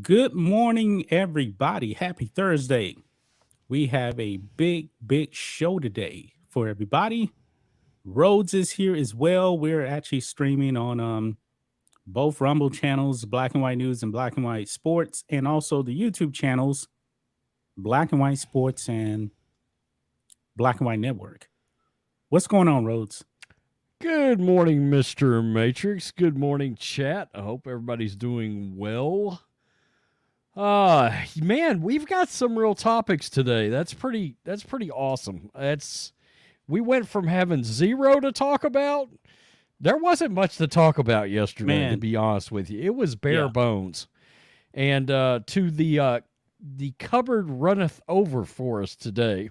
Good morning, everybody. Happy Thursday. We have a big show today for everybody. Rhodes is here as well. We're actually streaming on both Rumble channels, Black and White News and Black and White Sports, and also the YouTube channels, Black and White Sports and Black and White Network. What's going on, Rhodes? Good morning, Mr. Matrix. Good morning, chat. I hope everybody's doing well. Man, we've got some real topics today. That's pretty awesome. We went from having zero to talk about. There wasn't much to talk about yesterday, to be honest with you. It was bare bones. And to the cupboard runneth over for us today.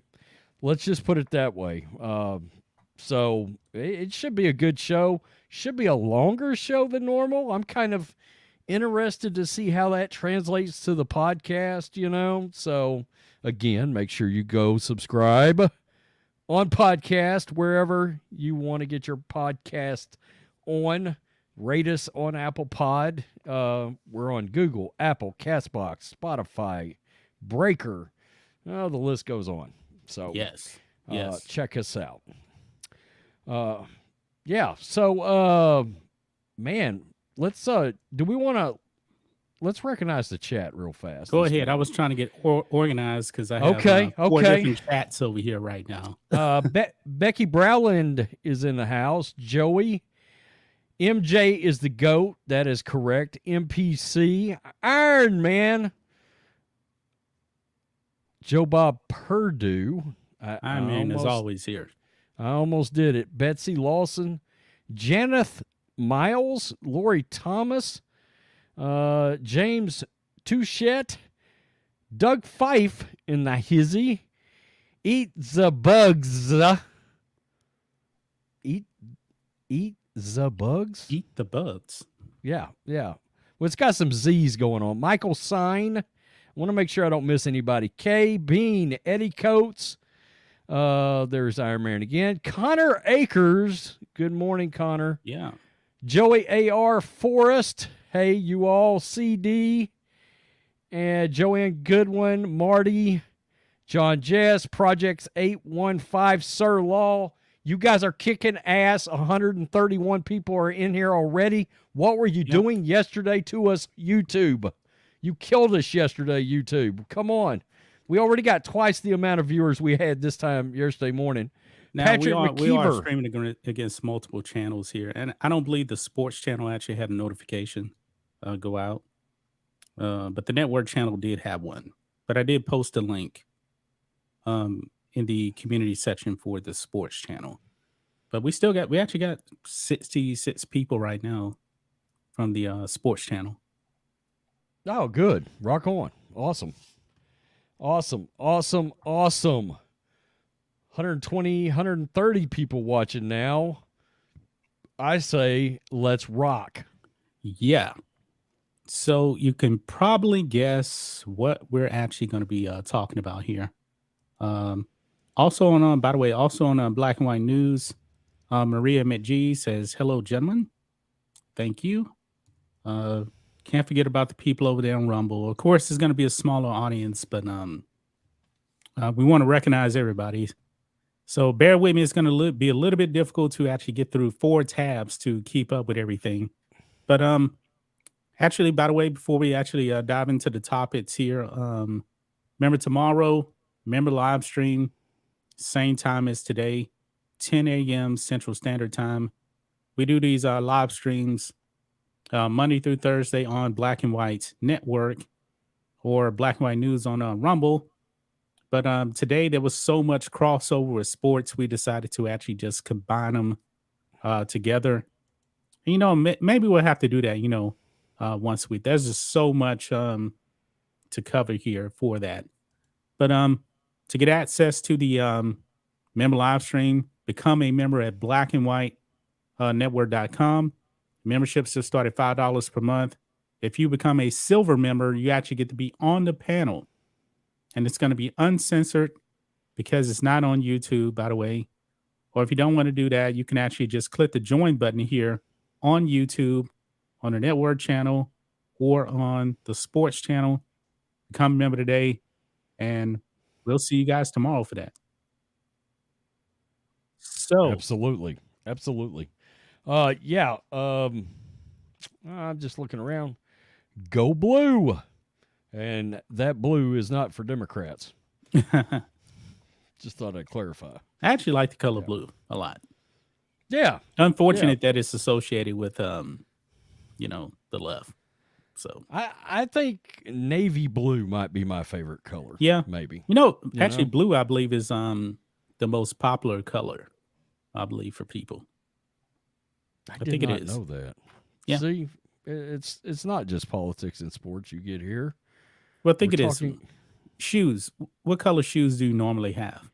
Let's just put it that way. So it should be a good show. Should be a longer show than normal. I'm kind of interested to see how that translates to the podcast, So, again, make sure you go subscribe on podcast, wherever you want to get your podcast on. Rate us on Apple Pod. We're on Google, Apple, Castbox, Spotify, Breaker. The list goes on. So, yes. Check us out. So, man, let's let's recognize the chat real fast. Go ahead. I was trying to get organized because I have four different chats over here right now. Becky Browland is in the house. Joey. MJ is the GOAT. That is correct. MPC. Iron Man. Joe Bob Perdue. Iron Man is always here. I almost did it. Betsy Lawson. Janeth Miles, Lori Thomas, James Touchette, Doug Fife in the hizzy, Eat the Bugs. Eat the Bugs? Eat the Bugs. Yeah. Well, it's got some Z's going on. Michael Sign. I want to make sure I don't miss anybody. K. Bean, Eddie Coates. There's Iron Man again. Connor Akers. Good morning, Connor. Yeah. Joey A.R. Forrest. Hey, you all. CD. And Joanne Goodwin. Marty. John Jess. Projects 815. Sir Law. You guys are kicking ass. 131 people are in here already. What were you doing yesterday to us, YouTube? You killed us yesterday, YouTube. Come on. We already got twice the amount of viewers we had this time yesterday morning. Now, Patrick we are streaming against multiple channels here, and I don't believe the sports channel actually had a notification go out, but the network channel did have one. But I did post a link in the community section for the sports channel. But we actually got 66 people right now from the sports channel. Oh, good. Rock on. Awesome. 120, 130 people watching now. I say, let's rock. Yeah. So you can probably guess what we're actually going to be talking about here. Also on Black and White News, Maria McGee says, hello, gentlemen. Thank you. Can't forget about the people over there on Rumble. Of course, it's going to be a smaller audience, but we want to recognize everybody. So bear with me. It's going to be a little bit difficult to actually get through 4 tabs to keep up with everything. But actually, by the way, before we actually dive into the topics here, remember tomorrow, live stream, same time as today, 10 a.m. Central Standard Time. We do these live streams Monday through Thursday on Black and White Network or Black and White News on Rumble. But today there was so much crossover with sports, we decided to actually just combine them together. Maybe we'll have to do that, once a week. There's just so much to cover here for that. But to get access to the member live stream, become a member at blackandwhitenetwork.com. Memberships just start at $5 per month. If you become a silver member, you actually get to be on the panel. And it's going to be uncensored because it's not on YouTube, by the way. Or if you don't want to do that, you can actually just click the join button here on YouTube, on the network channel, or on the sports channel. Become a member today, and we'll see you guys tomorrow for that. So, Absolutely. Absolutely. Yeah. I'm just looking around. Go blue. And that blue is not for Democrats. I Just thought I'd clarify. actually like the color Yeah. blue a lot. Yeah. Unfortunate that it's associated with, you know, the left. So, I think navy blue might be my favorite color. yeah. Maybe. You know, You actually, know? blue, I believe, is the most popular color, I believe, for people. I think it did not is. know that. Yeah. See, it's not just politics and sports you get here. Well, I think We're it is. talking- Shoes. What color shoes do you normally have?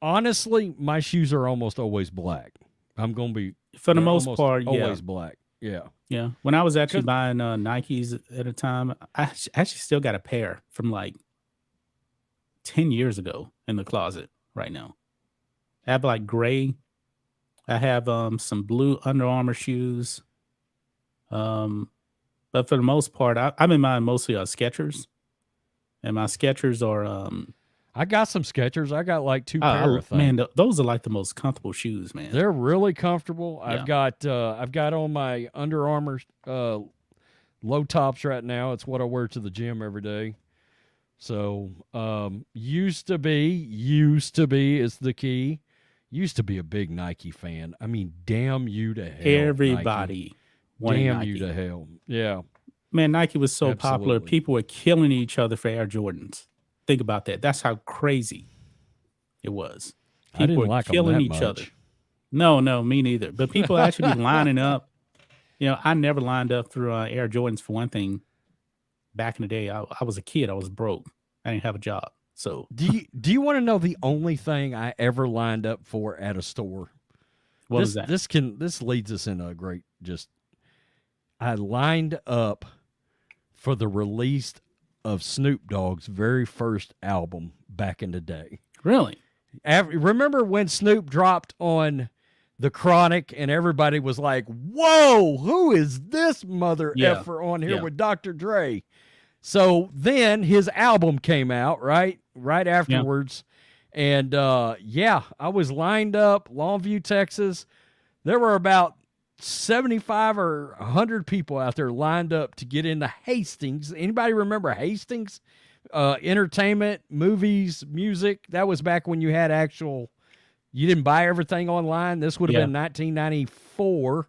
Honestly, my shoes are almost always black. I'm going to be For the they're most almost part, yeah. always black. Yeah. Yeah. When I was actually 'Cause- buying Nikes at a time, I actually still got a pair from like 10 years ago in the closet right now. I have like gray. I have some blue Under Armour shoes. But for the most part, I've been buying mostly Skechers. And my Skechers are I got some Skechers. I got like two pair of things. man, those are like the most comfortable shoes, man. They're really comfortable. Yeah. I've got on my Under Armour low tops right now. It's what I wear to the gym every day. So used to be is the key. Used to be a big Nike fan. I mean, damn you to hell. Everybody wanted Damn Nike. you to hell. Yeah. Man, Nike was so popular. Absolutely. People were killing each other for Air Jordans. Think about that. That's how crazy it was. I didn't People were like 'em killing that each much. other. No, me neither. But people actually be lining up. You know, I never lined up through Air Jordans for one thing. Back in the day, I was a kid. I was broke. I didn't have a job. So Do you want to know the only thing I ever lined up for at a store? what was that? This leads us in a great I lined up for the release of Snoop Dogg's very first album back in the day. Really? Remember when Snoop dropped on The Chronic and everybody was like, "Whoa, who is this mother Yeah. effer on here Yeah. with Dr. Dre?" So then his album came out, right afterwards. And I was lined up, Longview, Texas. There were about 75 or 100 people out there lined up to get into Hastings. Anybody remember Hastings? Entertainment, movies, music. That was back when you had you didn't buy everything online. This would have been 1994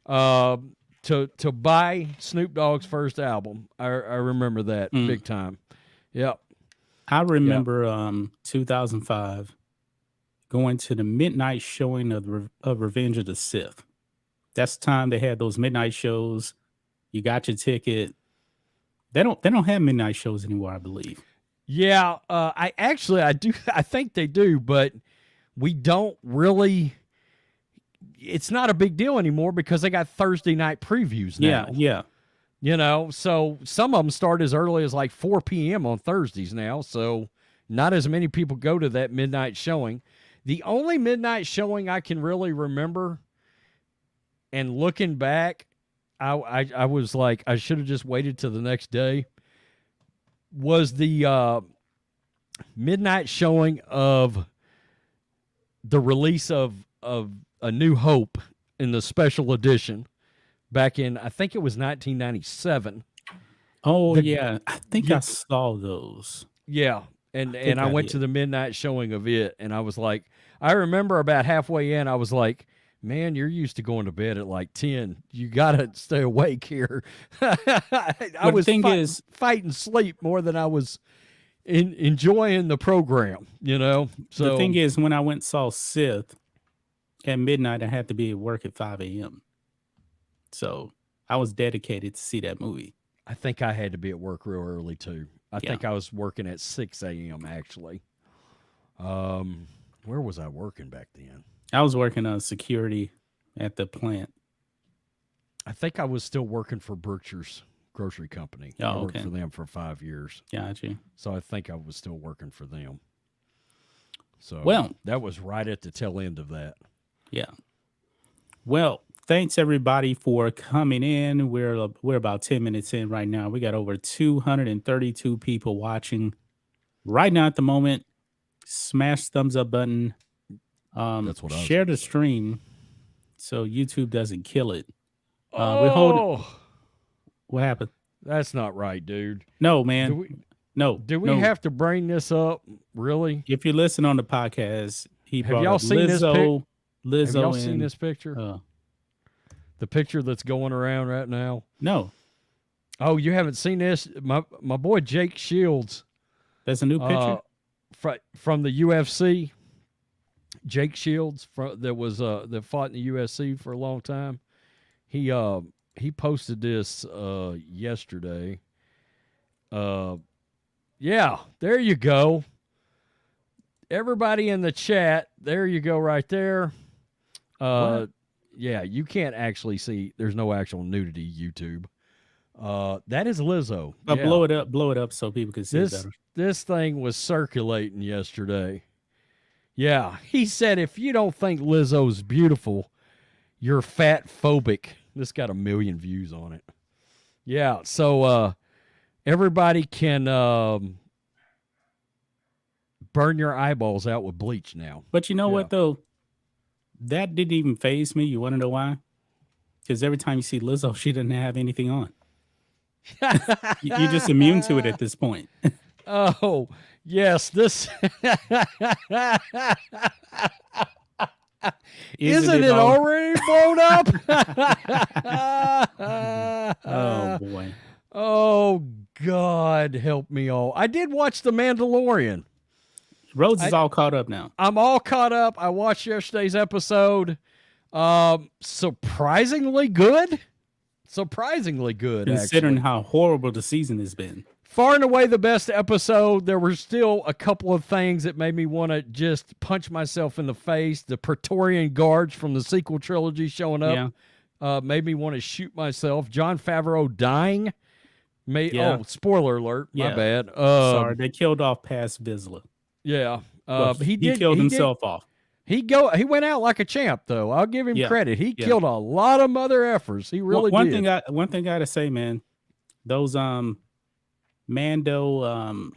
to buy Snoop Dogg's first album. I remember that big time. Yep. I remember 2005 going to the midnight showing of Revenge of the Sith. That's the time they had those midnight shows. You got your ticket. They don't have midnight shows anymore, I believe. Yeah, I do. I think they do, but we don't really. It's not a big deal anymore because they got Thursday night previews now. Yeah. You know, so some of them start as early as like 4 p.m. on Thursdays now. So not as many people go to that midnight showing. The only midnight showing I can really remember, and looking back, I was like, I should have just waited till the next day, was the midnight showing of the release of A New Hope in the special edition back in, I think it was 1997. Oh, yeah. I think I saw those. Yeah. And I I went did. to the midnight showing of it, and I was like, I remember about halfway in, I was like, man, you're used to going to bed at like 10. You got to stay awake here. I was fighting sleep more than I was enjoying the program, you know? So the thing is, when I went and saw Sith at midnight, I had to be at work at 5 a.m. So I was dedicated to see that movie. I think I had to be at work real early too. I think I was working at 6 a.m. actually. Where was I working back then? I was working on security at the plant. I think I was still working for Berkshire's grocery company. Oh, I worked okay. for them for 5 years. Gotcha. So I think I was still working for them. So Well, that was right at the tail end of that. yeah. Well, thanks everybody for coming in. We're about 10 minutes in right now. We got over 232 people watching right now at the moment. Smash thumbs up button. That's what I was Share gonna the say. stream so YouTube doesn't kill it. Oh, What happened? that's not right, dude. No, Do man. we No. do we no. have to bring this up? Really? If you listen on the podcast, he Have brought y'all up seen this Lizzo. Lizzo Have y'all and, seen this picture? The picture that's going around right now. No, Oh, you haven't seen this? My boy Jake Shields. that's a new picture. From the UFC. Jake Shields that fought in the UFC for a long time. He posted this yesterday. Yeah, there you go. Everybody in the chat, there you go right there. What? Yeah, you can't actually see. There's no actual nudity, YouTube. That is Lizzo. But Yeah. blow it up so people can see it better. This thing was circulating yesterday. Yeah, he said if you don't think Lizzo's beautiful, you're fat phobic. This got 1 million views on it. Yeah, so everybody can burn your eyeballs out with bleach now. But you know what though? That didn't even faze me. You want to know why? Because every time you see Lizzo, she doesn't have anything on. You're just immune to it at this point. Oh, yes, this Isn't it already blown up? Oh boy. Oh God, help me all. I did watch The Mandalorian. Rhodes is all caught up now. I'm all caught up. I watched yesterday's episode. Surprisingly good. Surprisingly good, considering actually. how horrible the season has been. Far and away the best episode. There were still a couple of things that made me want to just punch myself in the face. The Praetorian Guards from the sequel trilogy showing up made me want to shoot myself. Jon Favreau dying. Oh, spoiler alert. My bad. Sorry, they killed off Paz Vizsla. Yeah. He killed himself off. He went out like a champ, though. I'll give him credit. He killed a lot of mother effers. He really did. One thing I gotta say, man, those Mando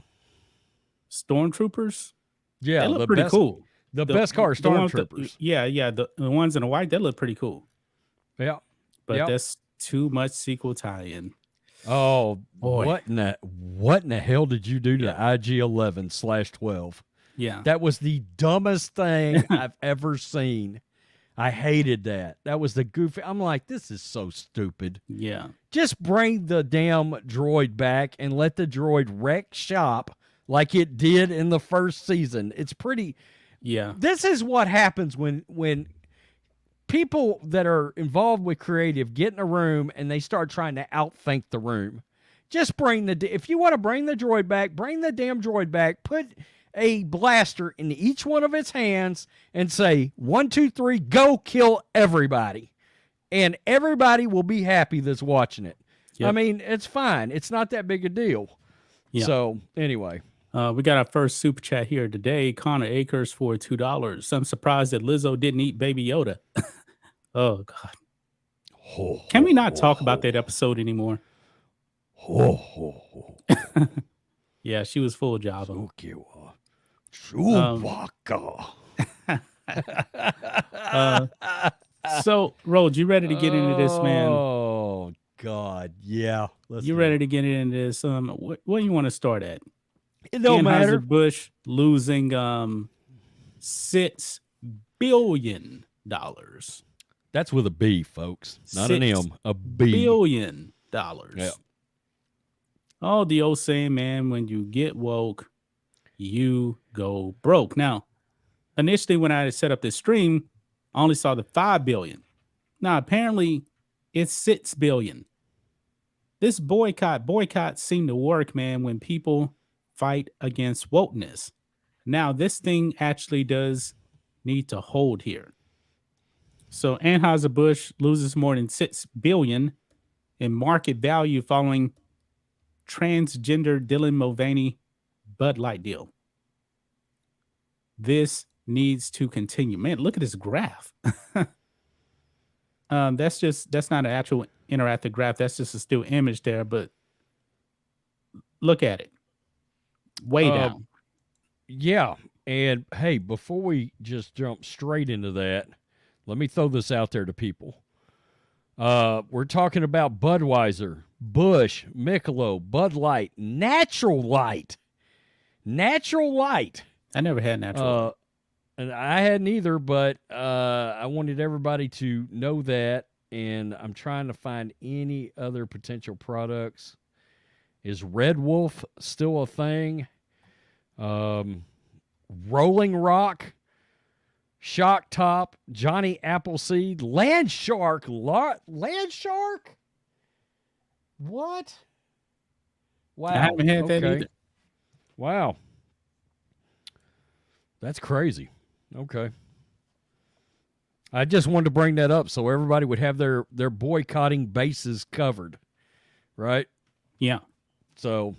stormtroopers, they look pretty cool. The best car stormtroopers. The ones in the white, they look pretty cool. Yeah. But that's too much sequel tie-in. Oh boy. What in the hell did you do to IG-11/12? Yeah. That was the dumbest thing I've ever seen. I hated that. That was the goofy. I'm like, this is so stupid. Yeah. Just bring the damn droid back and let the droid wreck shop like it did in the first season. It's pretty. Yeah. This is what happens when people that are involved with creative get in a room and they start trying to outthink the room. Just if you want to bring the droid back, bring the damn droid back. Put a blaster in each one of its hands and say 1, 2, 3, go kill everybody, and everybody will be happy that's watching it. I mean, it's fine. It's not that big a deal. So anyway, we got our first super chat here today. Connor Akers for $2. I'm surprised that Lizzo didn't eat Baby Yoda. Oh God. Can we not talk about that episode anymore? Yeah, she was full of Java. So, Rhodes, you ready to get into this, man? Oh God, yeah. You ready to get into this? What do you want to start at? It don't matter. Anheuser-Busch losing $6 billion. That's with a B, folks, not an M. A B. $6 billion. Yeah. Oh, the old saying, man, when you get woke, you go broke. Now, initially when I set up this stream, I only saw the 5 billion. Now, apparently it's 6 billion. This boycott seemed to work, man, when people fight against wokeness. Now, this thing actually does need to hold here. So Anheuser-Busch loses more than 6 billion in market value following transgender Dylan Mulvaney Bud Light deal. This needs to continue. Man, look at this graph. That's not an actual interactive graph. That's just a still image there. But look at it, way down. Yeah. And hey, before we just jump straight into that, let me throw this out there to people. We're talking about Budweiser, Busch, Michelob, Bud Light, Natural Light. Natural Light. I never had natural light. And I hadn't either, but I wanted everybody to know that. And I'm trying to find any other potential products. Is Red Wolf still a thing? Rolling Rock, Shock Top, Johnny Appleseed, Land Shark. Land Shark? What? Wow. I haven't had that either. Wow. That's crazy. Okay. I just wanted to bring that up so everybody would have their boycotting bases covered. Right? Yeah. So.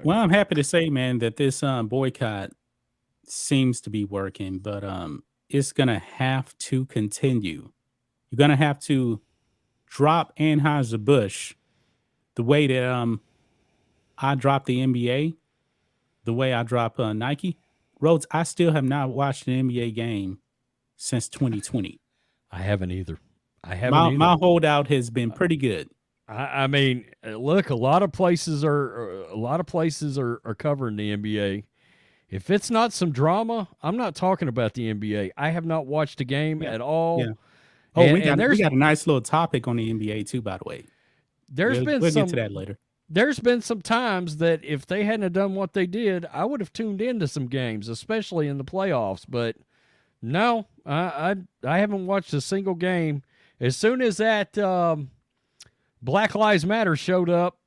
Well, I'm happy to say, man, that this boycott seems to be working, but it's going to have to continue. You're going to have to drop Anheuser-Busch the way that I dropped the NBA, the way I dropped Nike. Rhodes, I still have not watched an NBA game since 2020. I haven't either. My holdout has been pretty good. I mean, look, a lot of places are covering the NBA. If it's not some drama, I'm not talking about the NBA. I have not watched a game at all. Yeah. Oh, we got a nice little topic on the NBA too, by the way. We'll get to that later. There's been some times that if they hadn't have done what they did, I would have tuned into some games, especially in the playoffs. But no, I haven't watched a single game. As soon as that Black Lives Matter showed up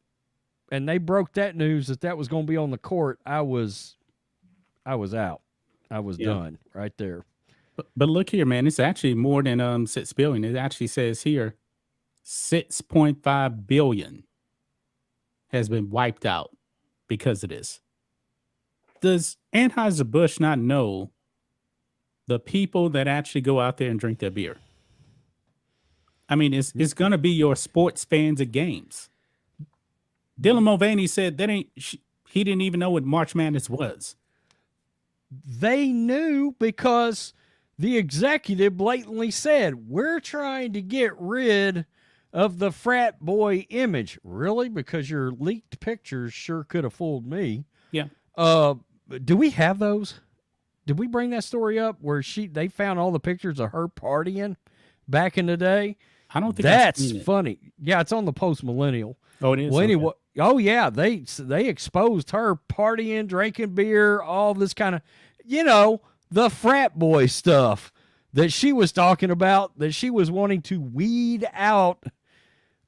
and they broke that news that was going to be on the court, I was out. I was done right there. But look here, man, it's actually more than 6 billion. It actually says here 6.5 billion has been wiped out because of this. Does Anheuser-Busch not know the people that actually go out there and drink their beer? I mean, it's going to be your sports fans at games. Dylan Mulvaney said he didn't even know what March Madness was. They knew because the executive blatantly said, we're trying to get rid of the frat boy image. Really? Because your leaked pictures sure could have fooled me. Yeah. Do we have those? Did we bring that story up where they found all the pictures of her partying back in the day? I don't think that's funny. Yeah, it's on the Post Millennial. Oh, it is. Well, anyway, yeah, they exposed her partying, drinking beer, all this kind of, the frat boy stuff that she was talking about, that she was wanting to weed out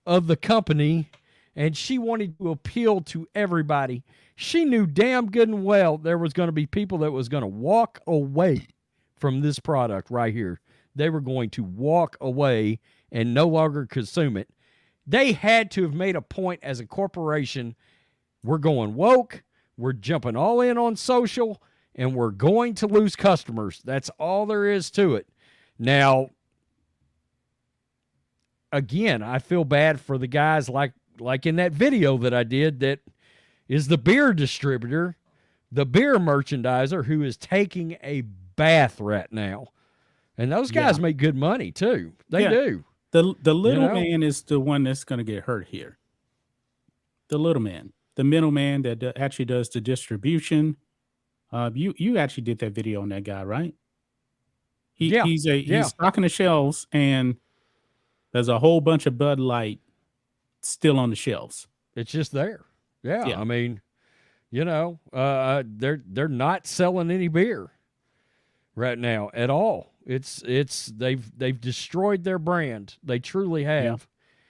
of the company, and she wanted to appeal to everybody. She knew damn good and well there was going to be people that was going to walk away from this product right here. They were going to walk away and no longer consume it. They had to have made a point as a corporation. We're going woke. We're jumping all in on social, and we're going to lose customers. That's all there is to it. Now, again, I feel bad for the guys like in that video that I did that is the beer distributor, the beer merchandiser who is taking a bath right now. And those guys make good money too. They do. The little man is the one that's going to get hurt here. The little man, the middleman that actually does the distribution. You actually did that video on that guy, right? He's stocking the shelves, and there's a whole bunch of Bud Light still on the shelves. It's just there. Yeah. I mean, they're not selling any beer right now at all. They've destroyed their brand. They truly have.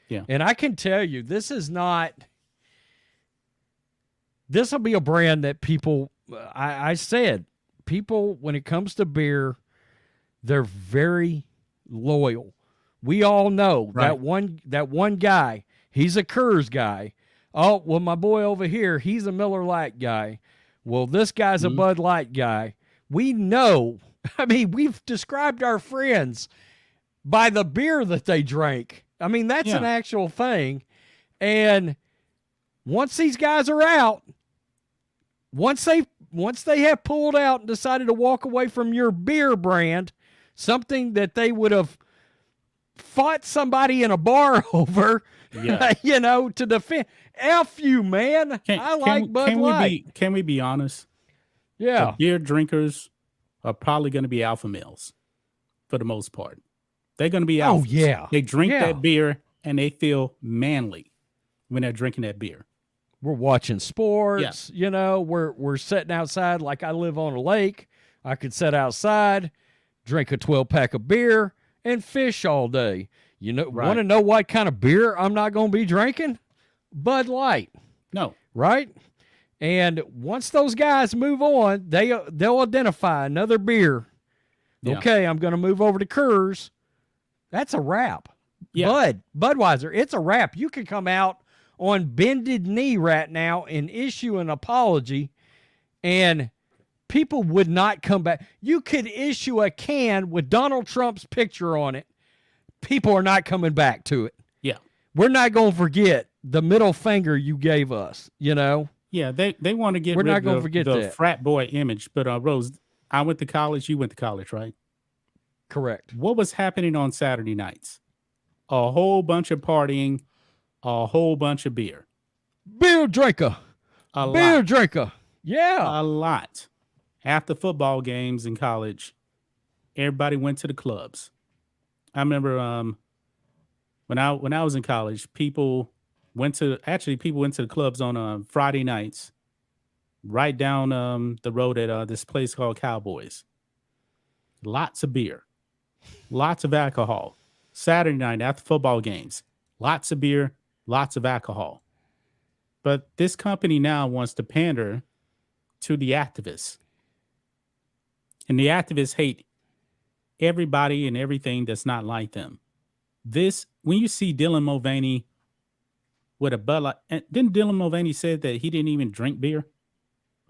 Yeah. And I can tell you, this will be a brand that people, I said, people, when it comes to beer, they're very loyal. We all know that one guy, he's a Coors guy. Oh, well, my boy over here, he's a Miller Lite guy. Well, this guy's a Bud Light guy. We know. I mean, we've described our friends. by the beer that they drank. I mean, that's an actual thing. And once these guys are out, once they have pulled out and decided to walk away from your beer brand, something that they would have fought somebody in a bar over, to defend. F you, man. I like Bud Light. Can we be honest? Yeah. The beer drinkers are probably going to be alpha males for the most part. They're going to be alphas. Oh, yeah. They drink that beer and they feel manly when they're drinking that beer. We're watching sports, we're sitting outside. Like I live on a lake. I could sit outside, drink a 12-pack of beer, and fish all day. Want to know what kind of beer I'm not going to be drinking? Bud Light. No. Right? And once those guys move on, they'll identify another beer. Yeah. Okay, I'm going to move over to Coors. That's a wrap. Yeah. Budweiser, it's a wrap. You can come out on bended knee right now and issue an apology, and people would not come back. You could issue a can with Donald Trump's picture on it. People are not coming back to it. Yeah. We're not going to forget the middle finger you gave us, Yeah, they want to get rid of the frat boy image. But Rose, I went to college. You went to college, right? Correct. What was happening on Saturday nights? A whole bunch of partying, a whole bunch of beer. Beer drinker. Beer drinker. Yeah. A lot. After football games in college, everybody went to the clubs. I remember when I was in college, people went to the clubs on Friday nights, right down the road at this place called Cowboys. Lots of beer, lots of alcohol. Saturday night after football games, lots of beer, lots of alcohol. But this company now wants to pander to the activists. And the activists hate everybody and everything that's not like them. When you see Dylan Mulvaney with a Bud Light, didn't Dylan Mulvaney say that he didn't even drink beer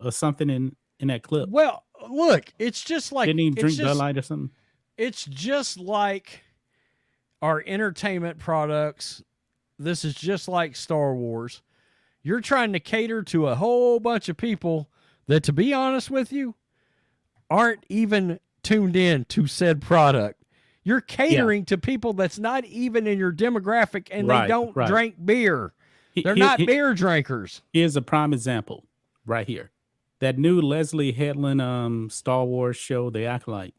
or something in that clip? Well, look, it's just like... Didn't even drink Bud Light or something? It's just like our entertainment products. This is just like Star Wars. You're trying to cater to a whole bunch of people that, to be honest with you, aren't even tuned in to said product. You're catering to people that's not even in your demographic, and they don't drink beer. They're not beer drinkers. Here's a prime example right here. That new Leslie Headland Star Wars show, The Acolyte.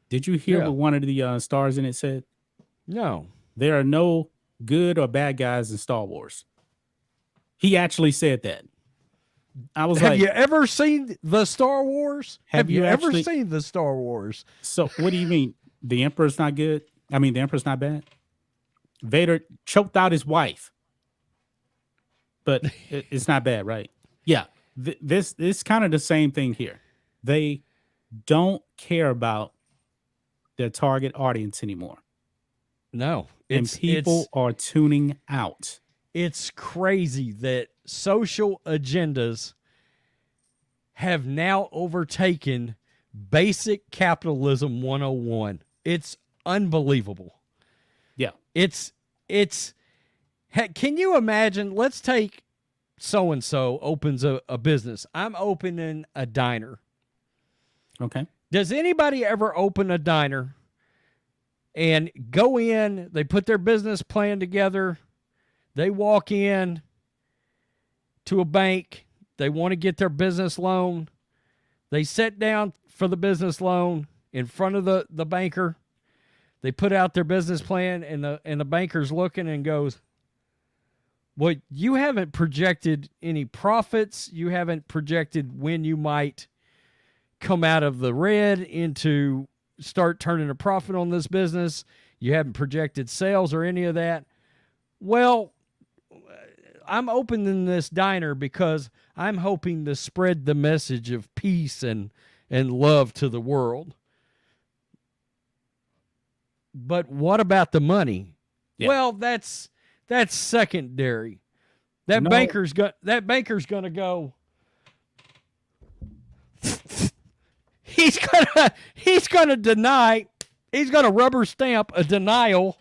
Did you hear what one of the stars in it said? No. There are no good or bad guys in Star Wars. He actually said that. I was Have you ever seen the Star Wars? Have you ever seen the Star Wars? So what do you mean? The Emperor's not good? I mean, the Emperor's not bad? Vader choked out his wife. But it's not bad, right? Yeah. This is kind of the same thing here. They don't care about their target audience anymore. No. And people are tuning out. It's crazy that social agendas have now overtaken basic capitalism 101. It's unbelievable. Yeah. Can you imagine? Let's take so-and-so opens a business. I'm opening a diner. Okay. Does anybody ever open a diner and go in, they put their business plan together, they walk in to a bank, they want to get their business loan, they sit down for the business loan in front of the banker, they put out their business plan, and the banker's looking and goes, well, you haven't projected any profits, you haven't projected when you might come out of the red into start turning a profit on this business, you haven't projected sales or any of that. Well, I'm opening this diner because I'm hoping to spread the message of peace and love to the world. But what about the money? Yeah. Well, that's secondary. That banker's gonna go. He's gonna deny He's going to rubber stamp a denial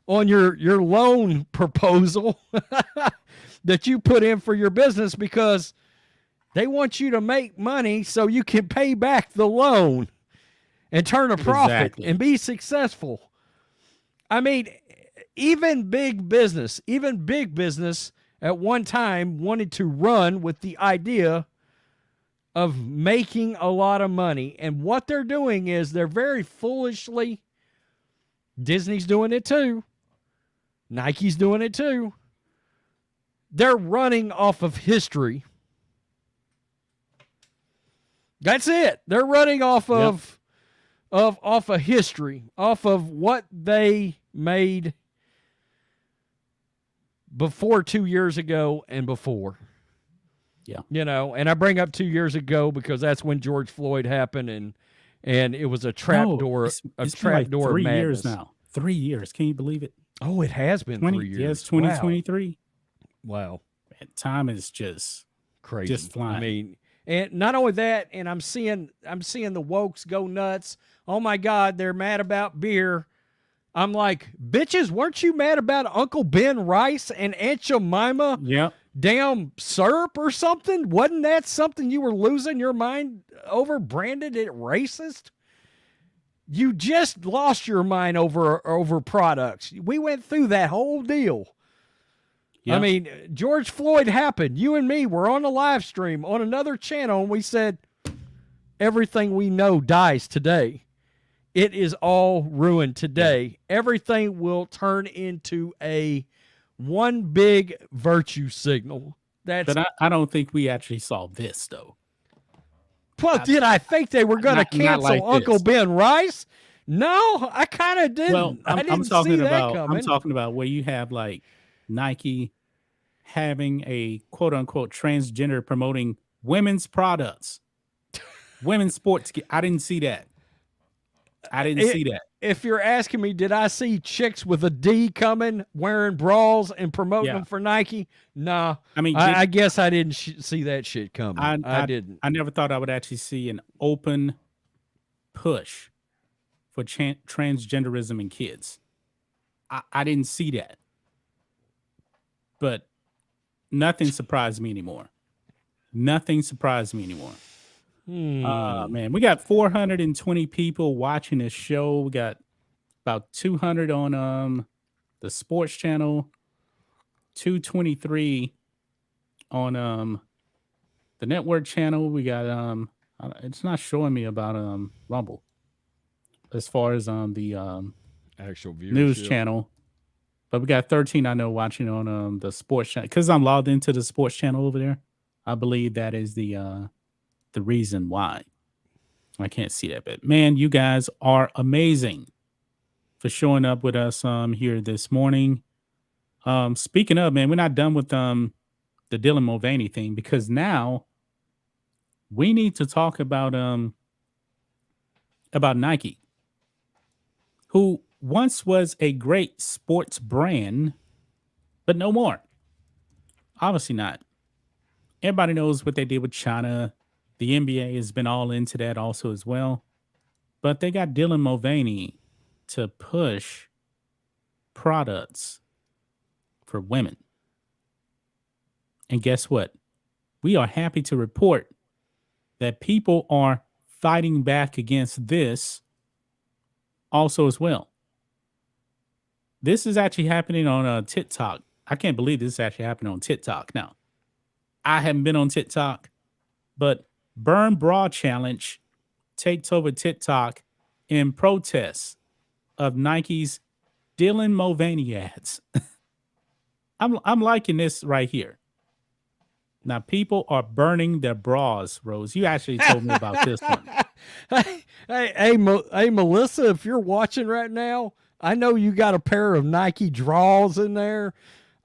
on your loan proposal that you put in for your business because they want you to make money so you can pay back the loan and turn a profit and be successful. I mean, even big business at one time wanted to run with the idea of making a lot of money. And what they're doing is they're very foolishly, Disney's doing it too, Nike's doing it too. They're running off of history. That's it. They're running off of history, off of what they made before 2 years ago and before. Yeah. You know, and I bring up 2 years ago because that's when George Floyd happened and it was a trapdoor. It's trapdoor. Like 3 years now. 3 years. Can you believe it? Oh, it has been 3 years. Yes, 2023. Wow. Man, time is just crazy. Just flying. I mean, and not only that, and I'm seeing the wokes go nuts. Oh my God, they're mad about beer. I'm like, bitches, weren't you mad about Uncle Ben Rice and Aunt Jemima? Yep. Damn syrup or something? Wasn't that something you were losing your mind over? Branded it racist? You just lost your mind over products. We went through that whole deal. Yep. I mean, George Floyd happened. You and me were on a live stream on another channel, and we said, everything we know dies today. It is all ruined today. Yeah. Everything will turn into one big virtue signal. But I don't think we actually saw this, though. Well, did I think they were going to cancel like Uncle Ben Rice? No, I kind of didn't. Well, I'm talking about where you have like Nike having a quote unquote transgender promoting women's products, women's sports. I didn't see that. If you're asking me, did I see chicks with a D coming, wearing bras and promoting them for Nike? Nah. I mean, I guess I didn't see that shit coming. I didn't. I never thought I would actually see an open push for transgenderism in kids. I didn't see that. But nothing surprised me anymore. Man, we got 420 people watching this show. We got about 200 on the sports channel, 223 on the network channel. We got it's not showing me about Rumble as far as the actual news channel. But we got 13 I know watching on the sports channel because I'm logged into the sports channel over there. I believe that is the reason why. I can't see that, but man, you guys are amazing for showing up with us here this morning. Speaking of, man, we're not done with the Dylan Mulvaney thing because now we need to talk about Nike, who once was a great sports brand, but no more. Obviously not. Everybody knows what they did with China. The NBA has been all into that also as well. But they got Dylan Mulvaney to push products for women. And guess what? We are happy to report that people are fighting back against this also as well. This is actually happening on TikTok. I can't believe this is actually happening on TikTok. Now, I haven't been on TikTok, but Burn Bra Challenge takes over TikTok in protest of Nike's Dylan Mulvaney ads. I'm liking this right here. Now, people are burning their bras, Rose. You actually told me about this one. Hey, Melissa, if you're watching right now, I know you got a pair of Nike draws in there.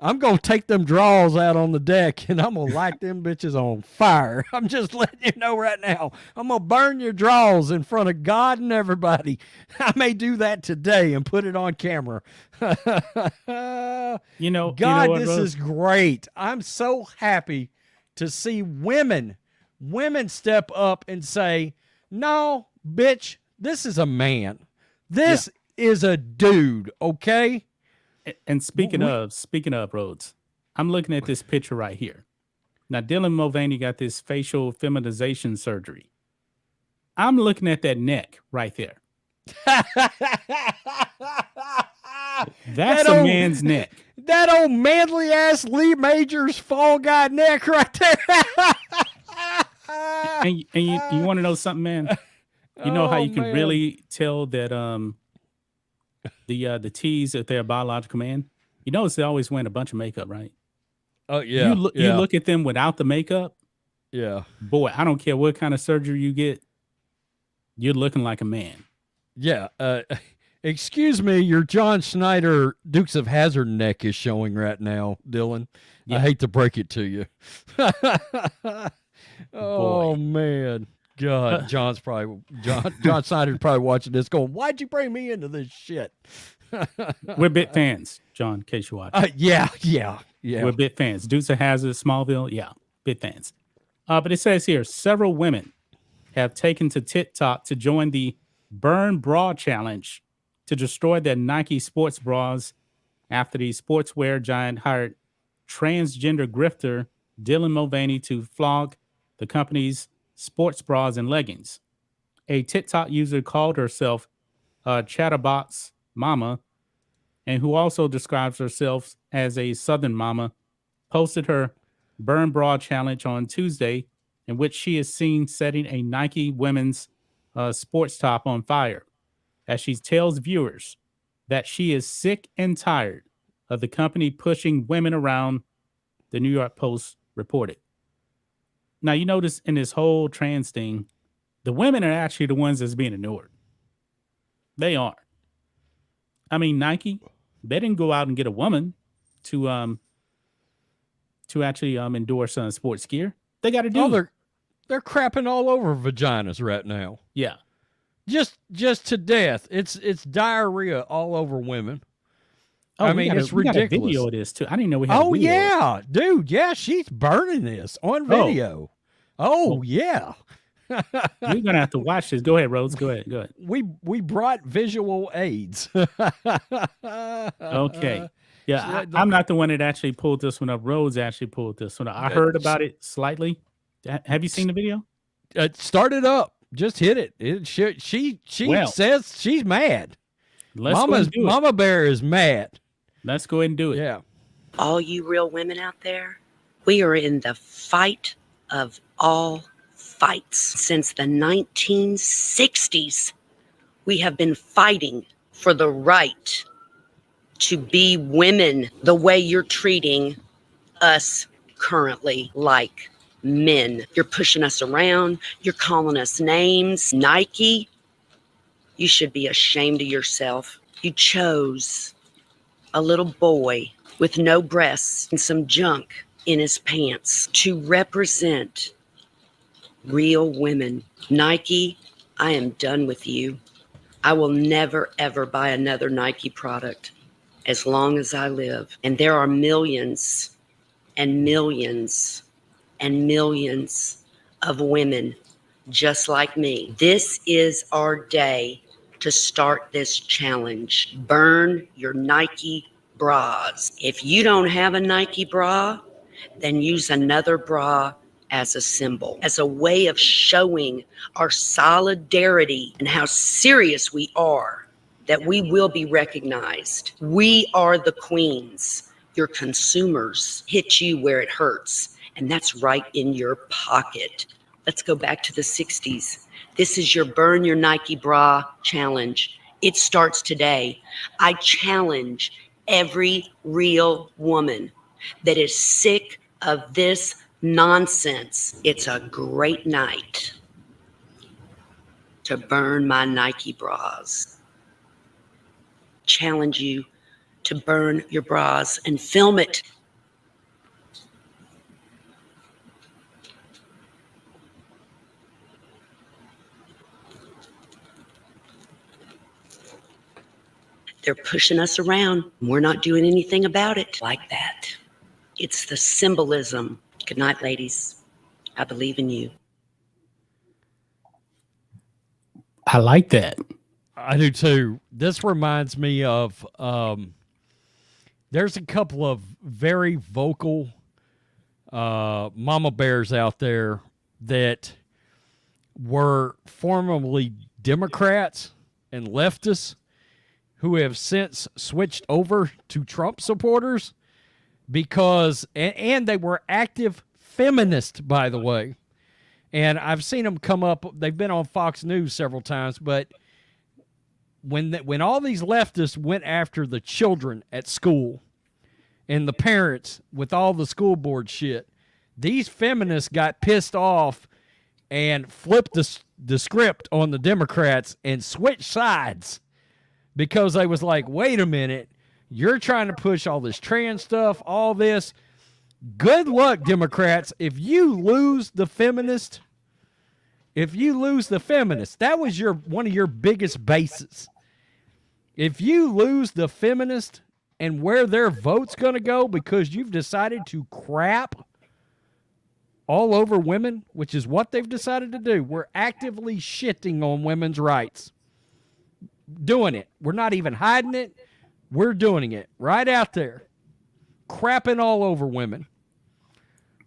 I'm going to take them draws out on the deck, and I'm going to light them bitches on fire. I'm just letting you know right now. I'm going to burn your draws in front of God and everybody. I may do that today and put it on camera. You know, God, what, this Rose? is great. I'm so happy to see women step up and say, no, bitch, this is a man. This is a dude, okay? And speaking of Rhodes, I'm looking at this picture right here. Now, Dylan Mulvaney got this facial feminization surgery. I'm looking at that neck right there. That's a man's neck. That old manly ass Lee Majors Fall Guy neck right there. and you want to know something, man? You know how you can really tell that the T's, if they're a biological man, you notice they always wearing a bunch of makeup, right? Oh yeah. You look at them without the makeup. Yeah. Boy, I don't care what kind of surgery you get, you're looking like a man. Yeah. Excuse me, your John Schneider Dukes of Hazzard neck is showing right now, Dylan. Yeah. I hate to break it to you. Oh man. God, John Snyder's probably watching this going, why'd you bring me into this shit? We're bit fans, John, in case you watch. Yeah. We're bit fans. Dukes of Hazzard, Smallville, yeah, bit fans. But it says here, several women have taken to TikTok to join the Burn Bra Challenge to destroy their Nike sports bras after the sportswear giant hired transgender grifter Dylan Mulvaney to flog the company's sports bras and leggings. A TikTok user called herself Chatterbox Mama, and who also describes herself as a Southern Mama, posted her Burn Bra Challenge on Tuesday, in which she is seen setting a Nike women's sports top on fire, as she tells viewers that she is sick and tired of the company pushing women around, the New York Post reported. Now, you notice in this whole trans thing, the women are actually the ones that's being ignored. They are. I mean, Nike, they didn't go out and get a woman to actually endorse sports gear. They got to do. Oh, they're crapping all over vaginas right now. Yeah, just to death. It's diarrhea all over women. Oh, I mean, it's ridiculous. We got a video of this too. I didn't know we had. Oh yeah, dude. Yeah, she's burning this on video. Oh yeah. You're gonna have to watch this. Go ahead, Rose. Go ahead. We brought visual aids. Okay. Yeah, I'm not the one that actually pulled this one up. Rose actually pulled this one up. I heard about it slightly. Have you seen the video? Start it up. Just hit it. She says she's mad. Mama Bear is mad. Let's go ahead and do it. Yeah. All you real women out there, we are in the fight of all fights. Since the 1960s, we have been fighting for the right to be women the way you're treating us currently like men. You're pushing us around. You're calling us names. Nike, you should be ashamed of yourself. You chose a little boy with no breasts and some junk in his pants to represent real women. Nike, I am done with you. I will never, ever buy another Nike product as long as I live. And there are millions and millions and millions of women just like me. This is our day to start this challenge. Burn your Nike bras. If you don't have a Nike bra, then use another bra as a symbol, as a way of showing our solidarity and how serious we are, that we will be recognized. We are the queens. Your consumers hit you where it hurts, and that's right in your pocket. Let's go back to the 60s. This is your Burn Your Nike Bra challenge. It starts today. I challenge every real woman that is sick of this nonsense. It's a great night to burn my Nike bras. Challenge you to burn your bras and film it. They're pushing us around. We're not doing anything about it like that. It's the symbolism. Good night, ladies. I believe in you. I like that. I do too. This reminds me of there's a couple of very vocal mama bears out there that were formerly Democrats and leftists who have since switched over to Trump supporters because, and they were active feminists, by the way. And I've seen them come up. They've been on Fox News several times, but when all these leftists went after the children at school and the parents with all the school board shit, these feminists got pissed off and flipped the script on the Democrats and switched sides because they was like, wait a minute, you're trying to push all this trans stuff, all this. Good luck, Democrats. If you lose the feminist, that was one of your biggest bases. If you lose the feminist and where their vote's going to go because you've decided to crap all over women, which is what they've decided to do. We're actively shitting on women's rights. Doing it. We're not even hiding it. We're doing it right out there. Crapping all over women.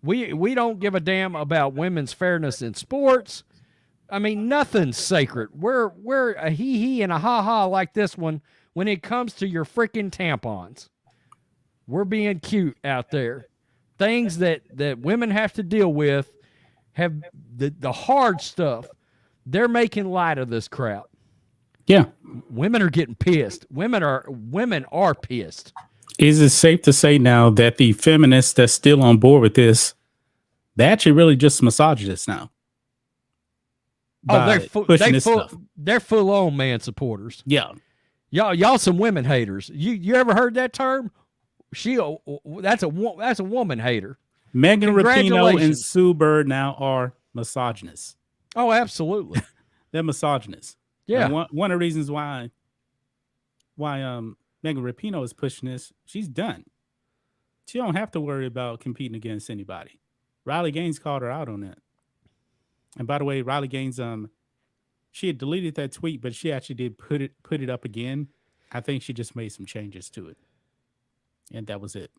We don't give a damn about women's fairness in sports. I mean, nothing's sacred. We're a hee-hee and a ha-ha like this one when it comes to your freaking tampons. We're being cute out there. Things that women have to deal with, have the hard stuff. They're making light of this crap. Yeah. Women are getting pissed. Women are pissed. Is it safe to say now that the feminists that's still on board with this, they're actually really just misogynists now? Oh, they're full on man supporters. Yeah. Y'all some women haters. You ever heard that term? That's a woman hater. Megan Rapinoe and Sue Bird now are misogynists. Oh, absolutely. They're misogynists. Yeah. And one of the reasons why Megan Rapinoe is pushing this, she's done. She don't have to worry about competing against anybody. Riley Gaines called her out on that. And by the way, Riley Gaines, she had deleted that tweet, but she actually did put it up again. I think she just made some changes to it. And that was it.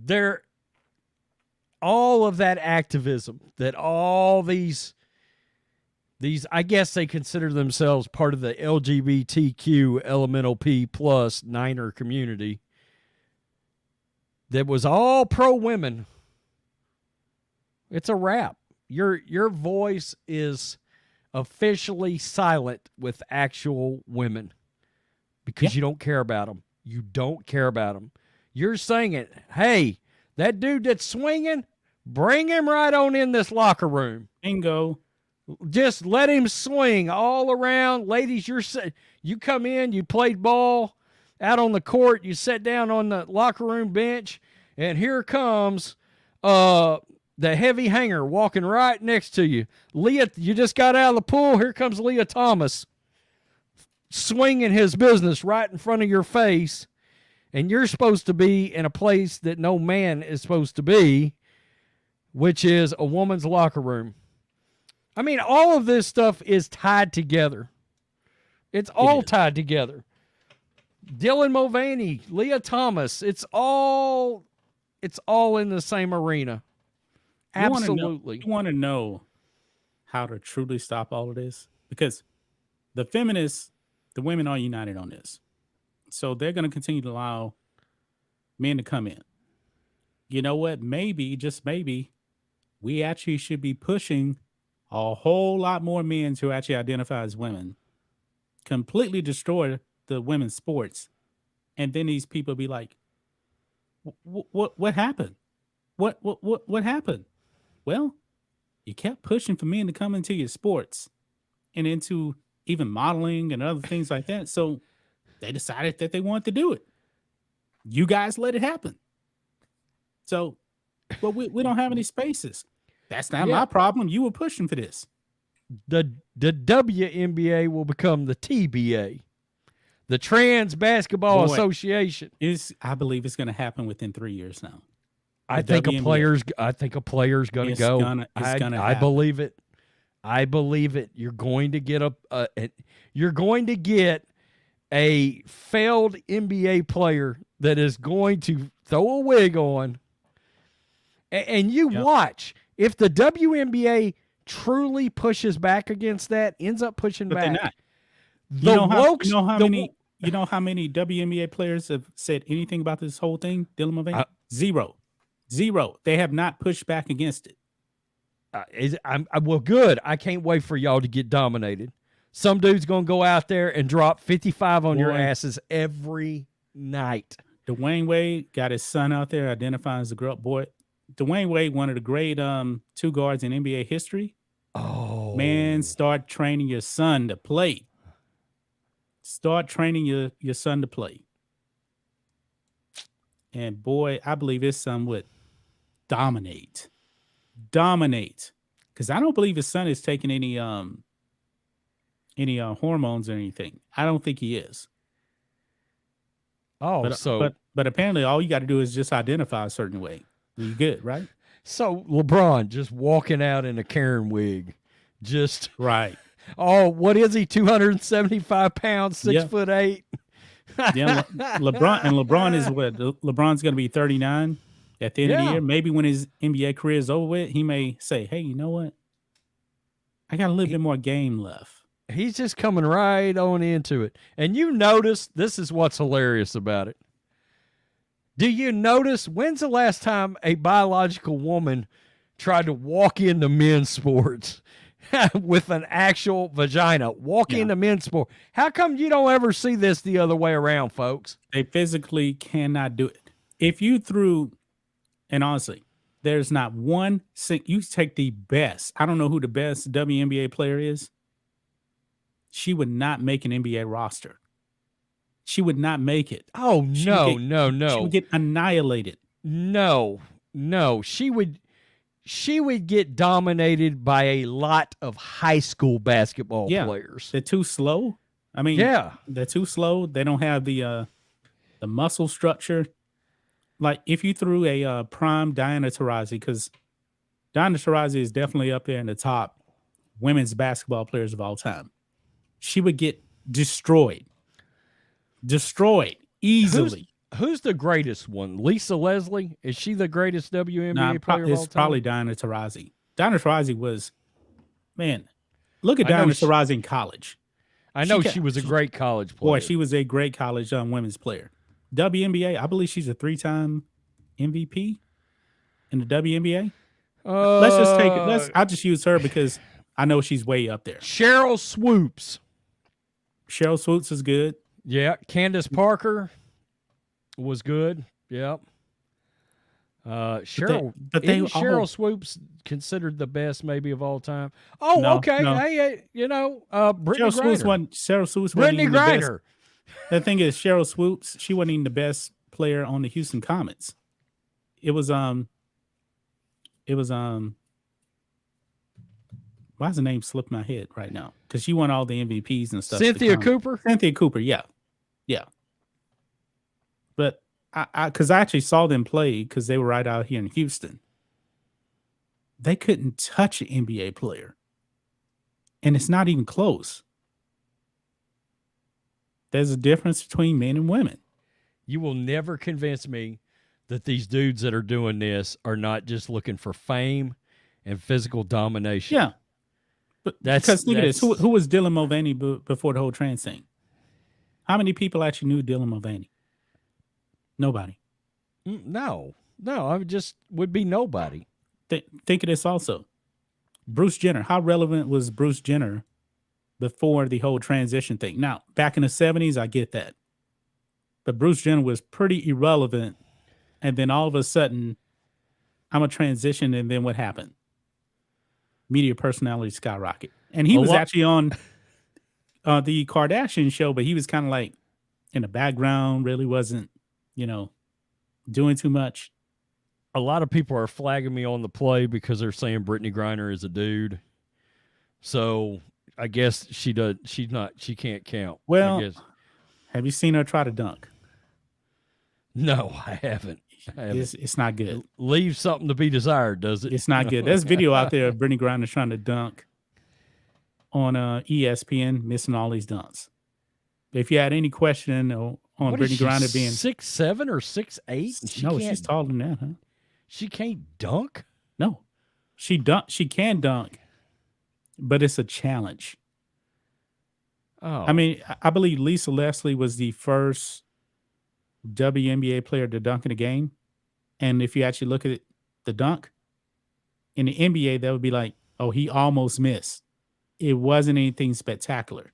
They're all of that activism that all these, I guess they consider themselves part of the LGBTQ elemental P plus Niner community that was all pro women. It's a wrap. Your voice is officially silent with actual women because you don't care about them. You don't care about them. You're saying it. Hey, that dude that's swinging, bring him right on in this locker room. Bingo. Just let him swing all around. Ladies, you come in, you played ball out on the court, you sat down on the locker room bench, and here comes the heavy hanger walking right next to you. Leah, you just got out of the pool. Here comes Leah Thomas swinging his business right in front of your face, and you're supposed to be in a place that no man is supposed to be, which is a woman's locker room. I mean, all of this stuff is tied together. It's all tied together. Dylan Mulvaney, Leah Thomas, it's all in the same arena. Absolutely. You want to know how to truly stop all of this? Because the feminists, the women are united on this. So they're going to continue to allow men to come in. You know what? Maybe, just maybe, we actually should be pushing a whole lot more men to actually identify as women, completely destroy the women's sports. And then these people be like, what happened? What happened? Well, you kept pushing for men to come into your sports and into even modeling and other things like that. So they decided that they wanted to do it. You guys let it happen. So, but we don't have any spaces. That's not my problem. You were pushing for this. The WNBA will become the TBA, the Trans Basketball Association. I believe it's going to happen within 3 years now. I think a player's going to go. I believe it. I believe it. You're going to get you're going to get a failed NBA player that is going to throw a wig on, and you watch if the WNBA truly pushes back against that, ends up pushing But back. they're not. The wokes, You know how many WNBA players have said anything about this whole thing, Dylan Mulvaney? Zero. They have not pushed back against it. Well, good. I can't wait for y'all to get dominated. Some dude's going to go out there and drop 55 on your asses every night. Dwayne Wade got his son out there identifying as a girl. Boy, Dwayne Wade, one of the great two guards in NBA history. Oh. Man, start training your son to play. Start training your son to play. And boy, I believe his son would dominate. Because I don't believe his son is taking any hormones or anything. I don't think he is. Oh, but apparently all you got to do is just identify a certain way. You good, right? So LeBron just walking out in a Karen wig, just right. Oh, what is he? 275 pounds, 6'8". Yeah, LeBron is what? LeBron's going to be 39 at the end of the year. Maybe when his NBA career is over with, he may say, "Hey, you know what? I got a little bit more game left." He's just coming right on into it. And you notice, this is what's hilarious about it. Do you notice, when's the last time a biological woman tried to walk into men's sports with an actual vagina? Walk into men's sport. How come you don't ever see this the other way around, folks? They physically cannot do it. If you threw, and honestly, there's not one, you take the best. I don't know who the best WNBA player is. She would not make an NBA roster. She would not make it. Oh, no. She would get annihilated. No. She would get dominated by a lot of high school basketball players. They're too slow. I mean, they're too slow. They don't have the muscle structure. Like if you threw a prime Diana Taurasi, because Diana Taurasi is definitely up there in the top women's basketball players of all time. She would get destroyed easily. Who's the greatest one? Lisa Leslie? Is she the greatest WNBA player of all time? It's probably Diana Taurasi. Diana Taurasi was, man, look at Diana Taurasi in college. I know she was a great college player. Boy, she was a great college women's player. WNBA, I believe she's a 3-time MVP in the WNBA. Let's just take it. I'll just use her because I know she's way up there. Cheryl Swoops is good. Yeah. Candace Parker was good. Yep. Cheryl Swoops considered the best maybe of all time. Oh, no, okay. No. Hey, Brittany Griner. Cheryl Swoops Brittany Griner. The thing is, Cheryl Swoops, she wasn't even the best player on the Houston Comets. It was why's the name slip my head right now? Because she won all the MVPs and stuff. Cynthia Cooper? Cynthia Cooper, yeah. But I actually saw them play because they were right out here in Houston. They couldn't touch an NBA player. And it's not even close. There's a difference between men and women. You will never convince me that these dudes that are doing this are not just looking for fame and physical domination. Yeah. But because think of this, who was Dylan Mulvaney before the whole trans thing? How many people actually knew Dylan Mulvaney? Nobody. No, I would be nobody. Think of this also. Bruce Jenner. How relevant was Bruce Jenner before the whole transition thing? Now, back in the 70s, I get that. But Bruce Jenner was pretty irrelevant. And then all of a sudden, I'm a transition. And then what happened? Media personality skyrocket. And he was actually on the Kardashian show, but he was kind of like in the background, really wasn't, doing too much. A lot of people are flagging me on the play because they're saying Brittany Griner is a dude. So I guess she can't count. Well, have you seen her try to dunk? No, I haven't. It's not good. Leaves something to be desired, does it? It's not good. There's video out there of Brittany Griner trying to dunk. on ESPN missing all these dunks. If you had any question on What Brittany is she, Griner being 6'7" or 6'8"? no, she's taller than that, huh? She can't dunk. No, she can dunk, but it's a challenge. Oh, I mean, I believe Lisa Leslie was the first WNBA player to dunk in a game, and if you actually look at the dunk in the NBA, that would be like, oh, he almost missed. It wasn't anything spectacular.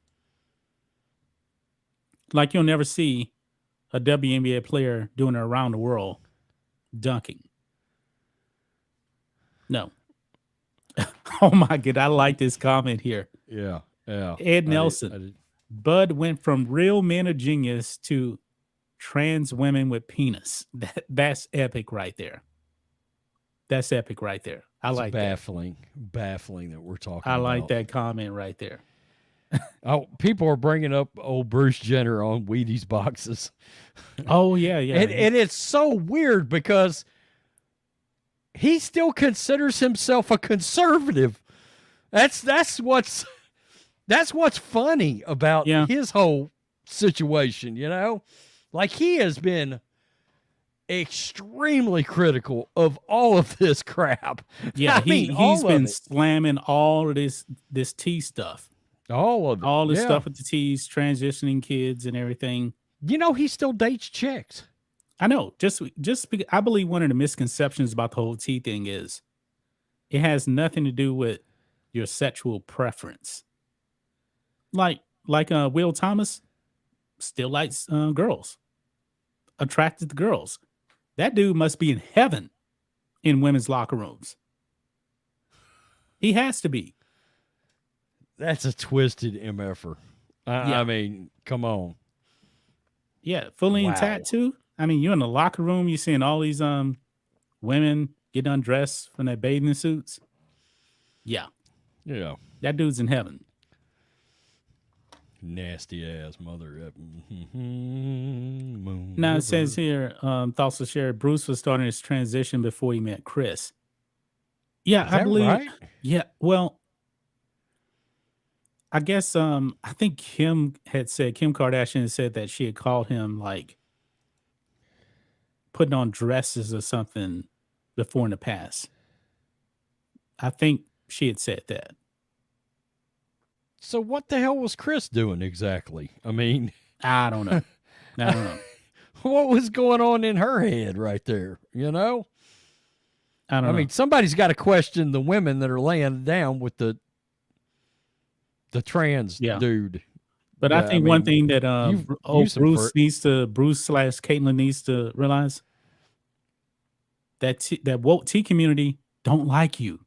Like you'll never see a WNBA player doing it around the world dunking. No. Oh my God, I like this comment here. yeah, yeah. Ed Nelson. Bud went from real men of genius to trans women with penis. That's epic right there. That's epic right there. I It's like baffling that we're talking that. I about. like that comment right there. Oh, people are bringing up old Bruce Jenner on Wheaties boxes. Oh yeah, yeah. And it's so weird because he still considers himself a conservative. That's what's funny about his whole situation, you know? Like he has been extremely critical of all of this crap. Yeah, he's been it. slamming all of this T stuff. All of it. All this stuff with the T's, transitioning kids and everything. You know, he still dates chicks. I know. Just because I believe one of the misconceptions about the whole T thing is it has nothing to do with your sexual preference. Like Will Thomas still likes girls, attracted to girls. That dude must be in heaven in women's locker rooms. He has to be. That's a twisted MFer. I mean, come on. Yeah, fully intact too. I mean, you're in the locker room, you're seeing all these women get undressed from their bathing suits. Yeah. Yeah. That dude's in heaven. Nasty ass mother. Now it says here, thoughts to share. Bruce was starting his transition before he met Chris. Yeah, I believe. Right? Yeah, well, I guess I think Kim Kardashian had said that she had called him like putting on dresses or something before in the past. I think she had said that. So what the hell was Chris doing exactly? I mean, I don't know. I don't know. What was going on in her head right there? You know? I don't know. I mean, somebody's got to question the women that are laying down with the trans dude. But I think one thing that Bruce / Caitlyn needs to realize that woke T community don't like you.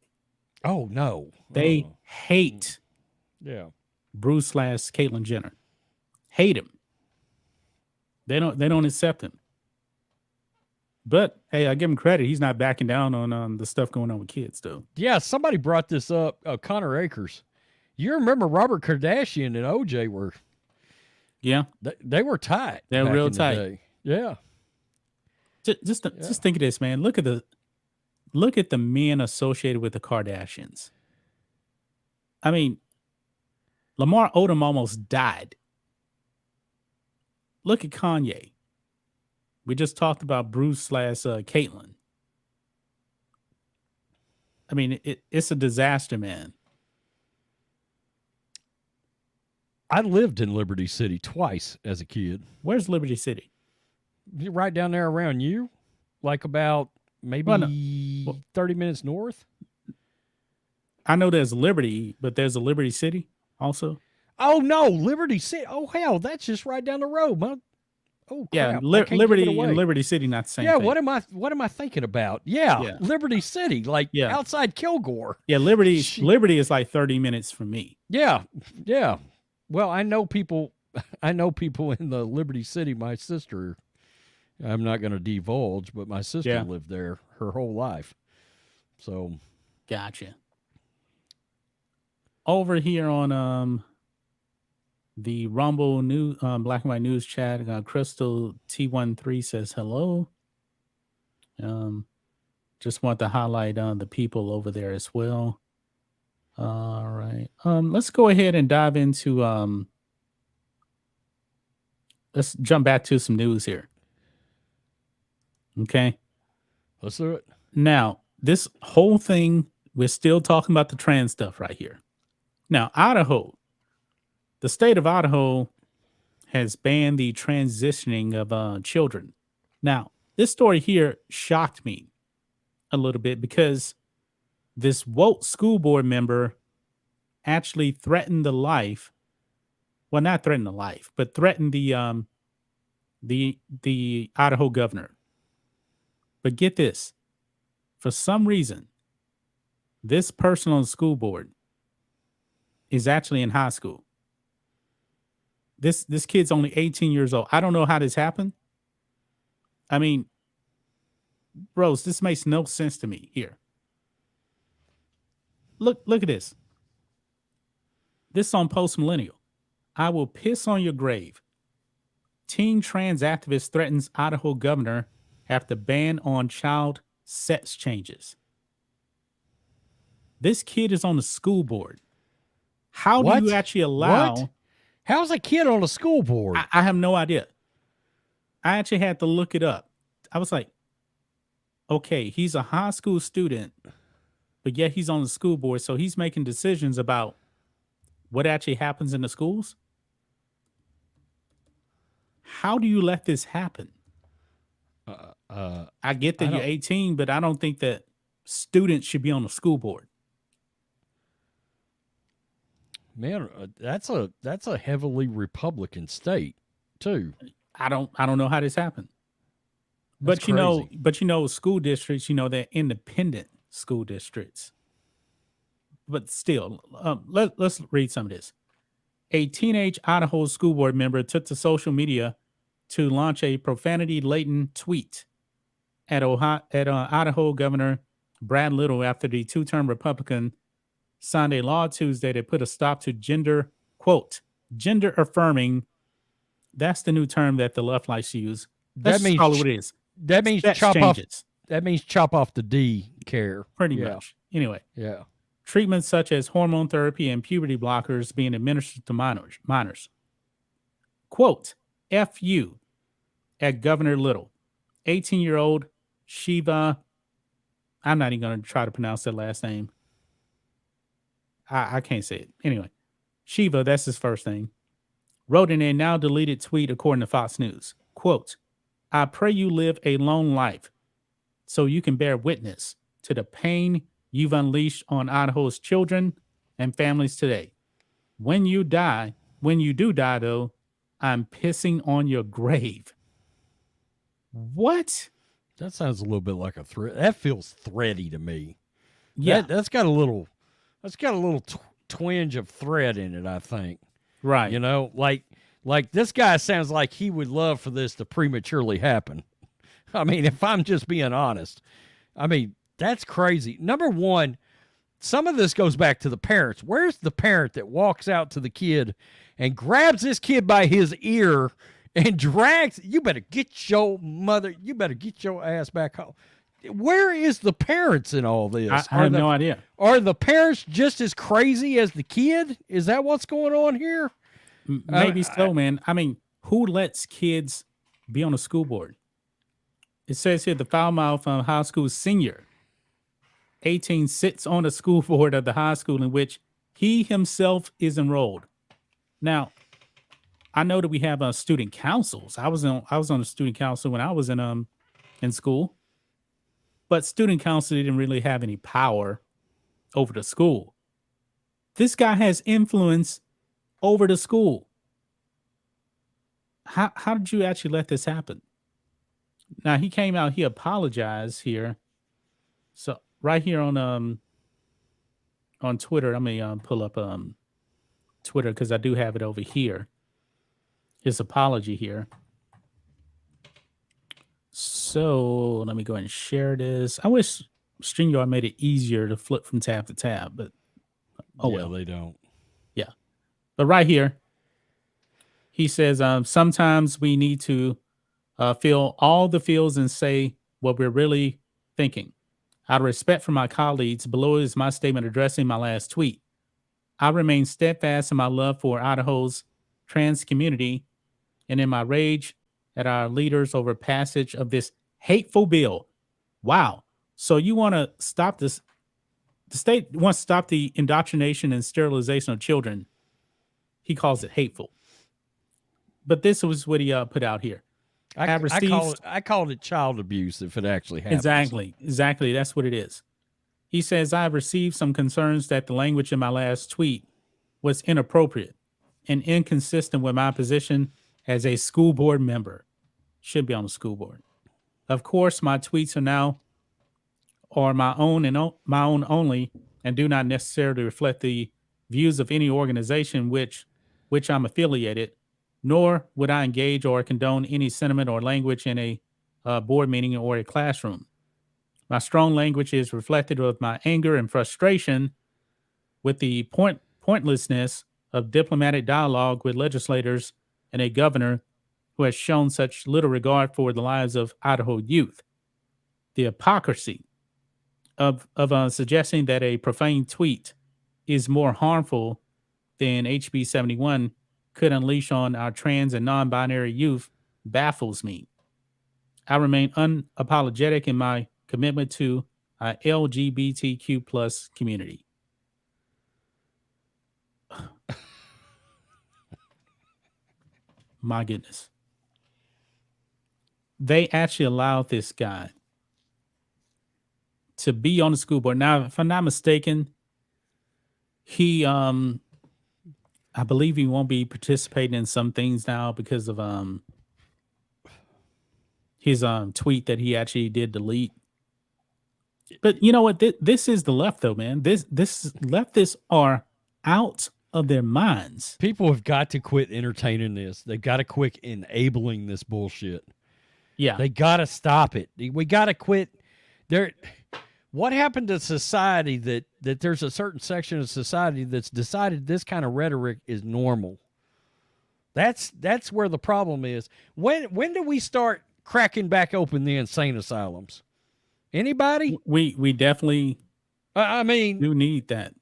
Oh no, they hate. Yeah, Bruce / Caitlyn Jenner, hate him. They don't accept him. But hey, I give him credit. He's not backing down on the stuff going on with kids, though. Yeah, somebody brought this up. Connor Akers. You remember Robert Kardashian and OJ were? Yeah, they were tight. They're real tight. Yeah. Just think of this, man. Look at the men associated with the Kardashians. I mean, Lamar Odom almost died. Look at Kanye. We just talked about Bruce / Caitlyn. I mean, it's a disaster, man. I lived in Liberty City twice as a kid. Where's Liberty City? Right down there around you, like about maybe 30 minutes north. I know there's Liberty, but there's a Liberty City also. Oh no, Liberty City. Oh hell, that's just right down the road, man. Oh crap. Yeah, Liberty and Liberty City not the same thing. What am I thinking about? Yeah. Liberty City, like outside Kilgore. Yeah, Liberty is like 30 minutes from me. Yeah. Well, I know people in the Liberty City. My sister, I'm not going to divulge, but my sister lived there her whole life. So, gotcha. Over here on the Rumble News, Black and White News chat, Crystal T13 says hello. Just want to highlight the people over there as well. All right. Let's go ahead and dive into let's jump back to some news here. Okay. Let's do it. Now, this whole thing, we're still talking about the trans stuff right here. Now, Idaho, the state of Idaho has banned the transitioning of children. Now, this story here shocked me a little bit because this woke school board member actually threatened the life. Well, not threatened the life, but threatened the Idaho governor. But get this, for some reason, this person on the school board is actually in high school. This kid's only 18 years old. I don't know how this happened. I mean, bros, this makes no sense to me here. Look at this. This on Post Millennial. I will piss on your grave. Teen trans activist threatens Idaho governor after ban on child sex changes. This kid is on the school board. How do you actually allow? What? How's a kid on a school board? I have no idea. I actually had to look it up. I was like, okay, he's a high school student, but yet he's on the school board, so he's making decisions about what actually happens in the schools. How do you let this happen? I get that you're 18, but I don't think that students should be on the school board. Man, that's a heavily Republican state too. I don't know how this happened. That's crazy. But school districts, they're independent school districts. But still, let's read some of this. A teenage Idaho school board member took to social media to launch a profanity-laden tweet at Idaho Governor Brad Little after the two-term Republican signed a law Tuesday that put a stop to gender affirming. That's the new term that the left likes to use. That's all it is. That means sex chop changes. off. That means chop off the D care. Pretty much. Anyway. Yeah. Treatments such as hormone therapy and puberty blockers being administered to minors. Quote, F you at Governor Little. 18-year-old Shiva. I'm not even going to try to pronounce that last name. I can't say it. Anyway, Shiva, that's his first name, wrote in a now deleted tweet according to Fox News. Quote, I pray you live a long life so you can bear witness to the pain you've unleashed on Idaho's children and families today. When you do die, though, I'm pissing on your grave. What? That sounds a little bit like a threat. That feels thready to me. Yeah, that's got a little twinge of threat in it, I think. Right. Like this guy sounds like he would love for this to prematurely happen. I mean, if I'm just being honest, that's crazy. Number one, some of this goes back to the parents. Where's the parent that walks out to the kid and grabs this kid by his ear and drags, you better get your ass back home. Where is the parents in all this? I have no idea. Are the parents just as crazy as the kid? Is that what's going on here? Maybe so, man. I mean, who lets kids be on a school board? It says here the foul-mouthed high school senior, 18, sits on the school board of the high school in which he himself is enrolled. Now, I know that we have student councils. I was on a student council when I was in school, but student council didn't really have any power over the school. This guy has influence over the school. How did you actually let this happen? Now he came out, he apologized here. So right here on Twitter, let me pull up Twitter because I do have it over here. His apology here. So let me go ahead and share this. I wish StreamYard made it easier to flip from tab to tab, but well, they don't. Yeah. But right here, he says, sometimes we need to feel all the feels and say what we're really thinking. Out of respect for my colleagues, below is my statement addressing my last tweet. I remain steadfast in my love for Idaho's trans community and in my rage at our leaders over passage of this hateful bill. Wow. So you want to stop this? The state wants to stop the indoctrination and sterilization of children. He calls it hateful. But this was what he put out here. I called it child abuse if it actually happens. Exactly. That's what it is. He says, I have received some concerns that the language in my last tweet was inappropriate and inconsistent with my position as a school board member. Should be on the school board. Of course, my tweets are my own and my own only, and do not necessarily reflect the views of any organization which I'm affiliated, nor would I engage or condone any sentiment or language in a board meeting or a classroom. My strong language is reflected of my anger and frustration with the pointlessness of diplomatic dialogue with legislators and a governor who has shown such little regard for the lives of Idaho youth. The hypocrisy of suggesting that a profane tweet is more harmful than HB 71 could unleash on our trans and non-binary youth baffles me. I remain unapologetic in my commitment to our LGBTQ plus community. My goodness. They actually allowed this guy to be on the school board. Now, if I'm not mistaken, he I believe he won't be participating in some things now because of his tweet that he actually did delete. But you know what? This is the left, though, man. This leftists are out of their minds. People have got to quit entertaining this. They've got to quit enabling this bullshit. Yeah, they got to stop it. We got to quit. What happened to society that there's a certain section of society that's decided this kind of rhetoric is normal? That's where the problem is. When do we start cracking back open the insane asylums? Anybody? We definitely I mean, do need that.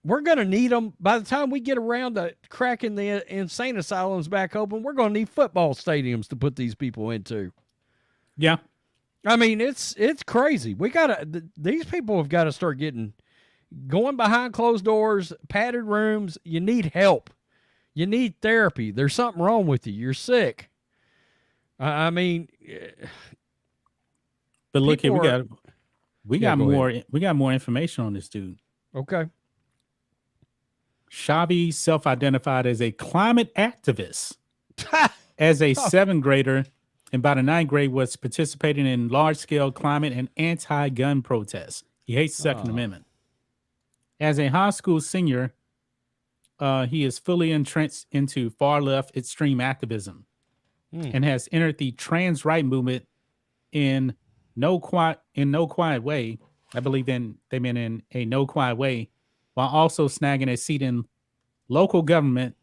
We're going to need them. By the time we get around to cracking the insane asylums back open, we're going to need football stadiums to put these people into. Yeah. I mean, it's crazy. These people have got to start going behind closed doors, padded rooms. You need help. You need therapy. There's something wrong with you. You're sick. I mean, but look here, we got more information on this dude. Okay. Shabi self-identified as a climate activist. As a 7th grader, and by the 9th grade was participating in large-scale climate and anti-gun protests. He hates the Second Amendment. As a high school senior, he is fully entrenched into far-left extreme activism and has entered the trans right movement in no quiet way. I believe they meant in a no quiet way, while also snagging a seat in local government,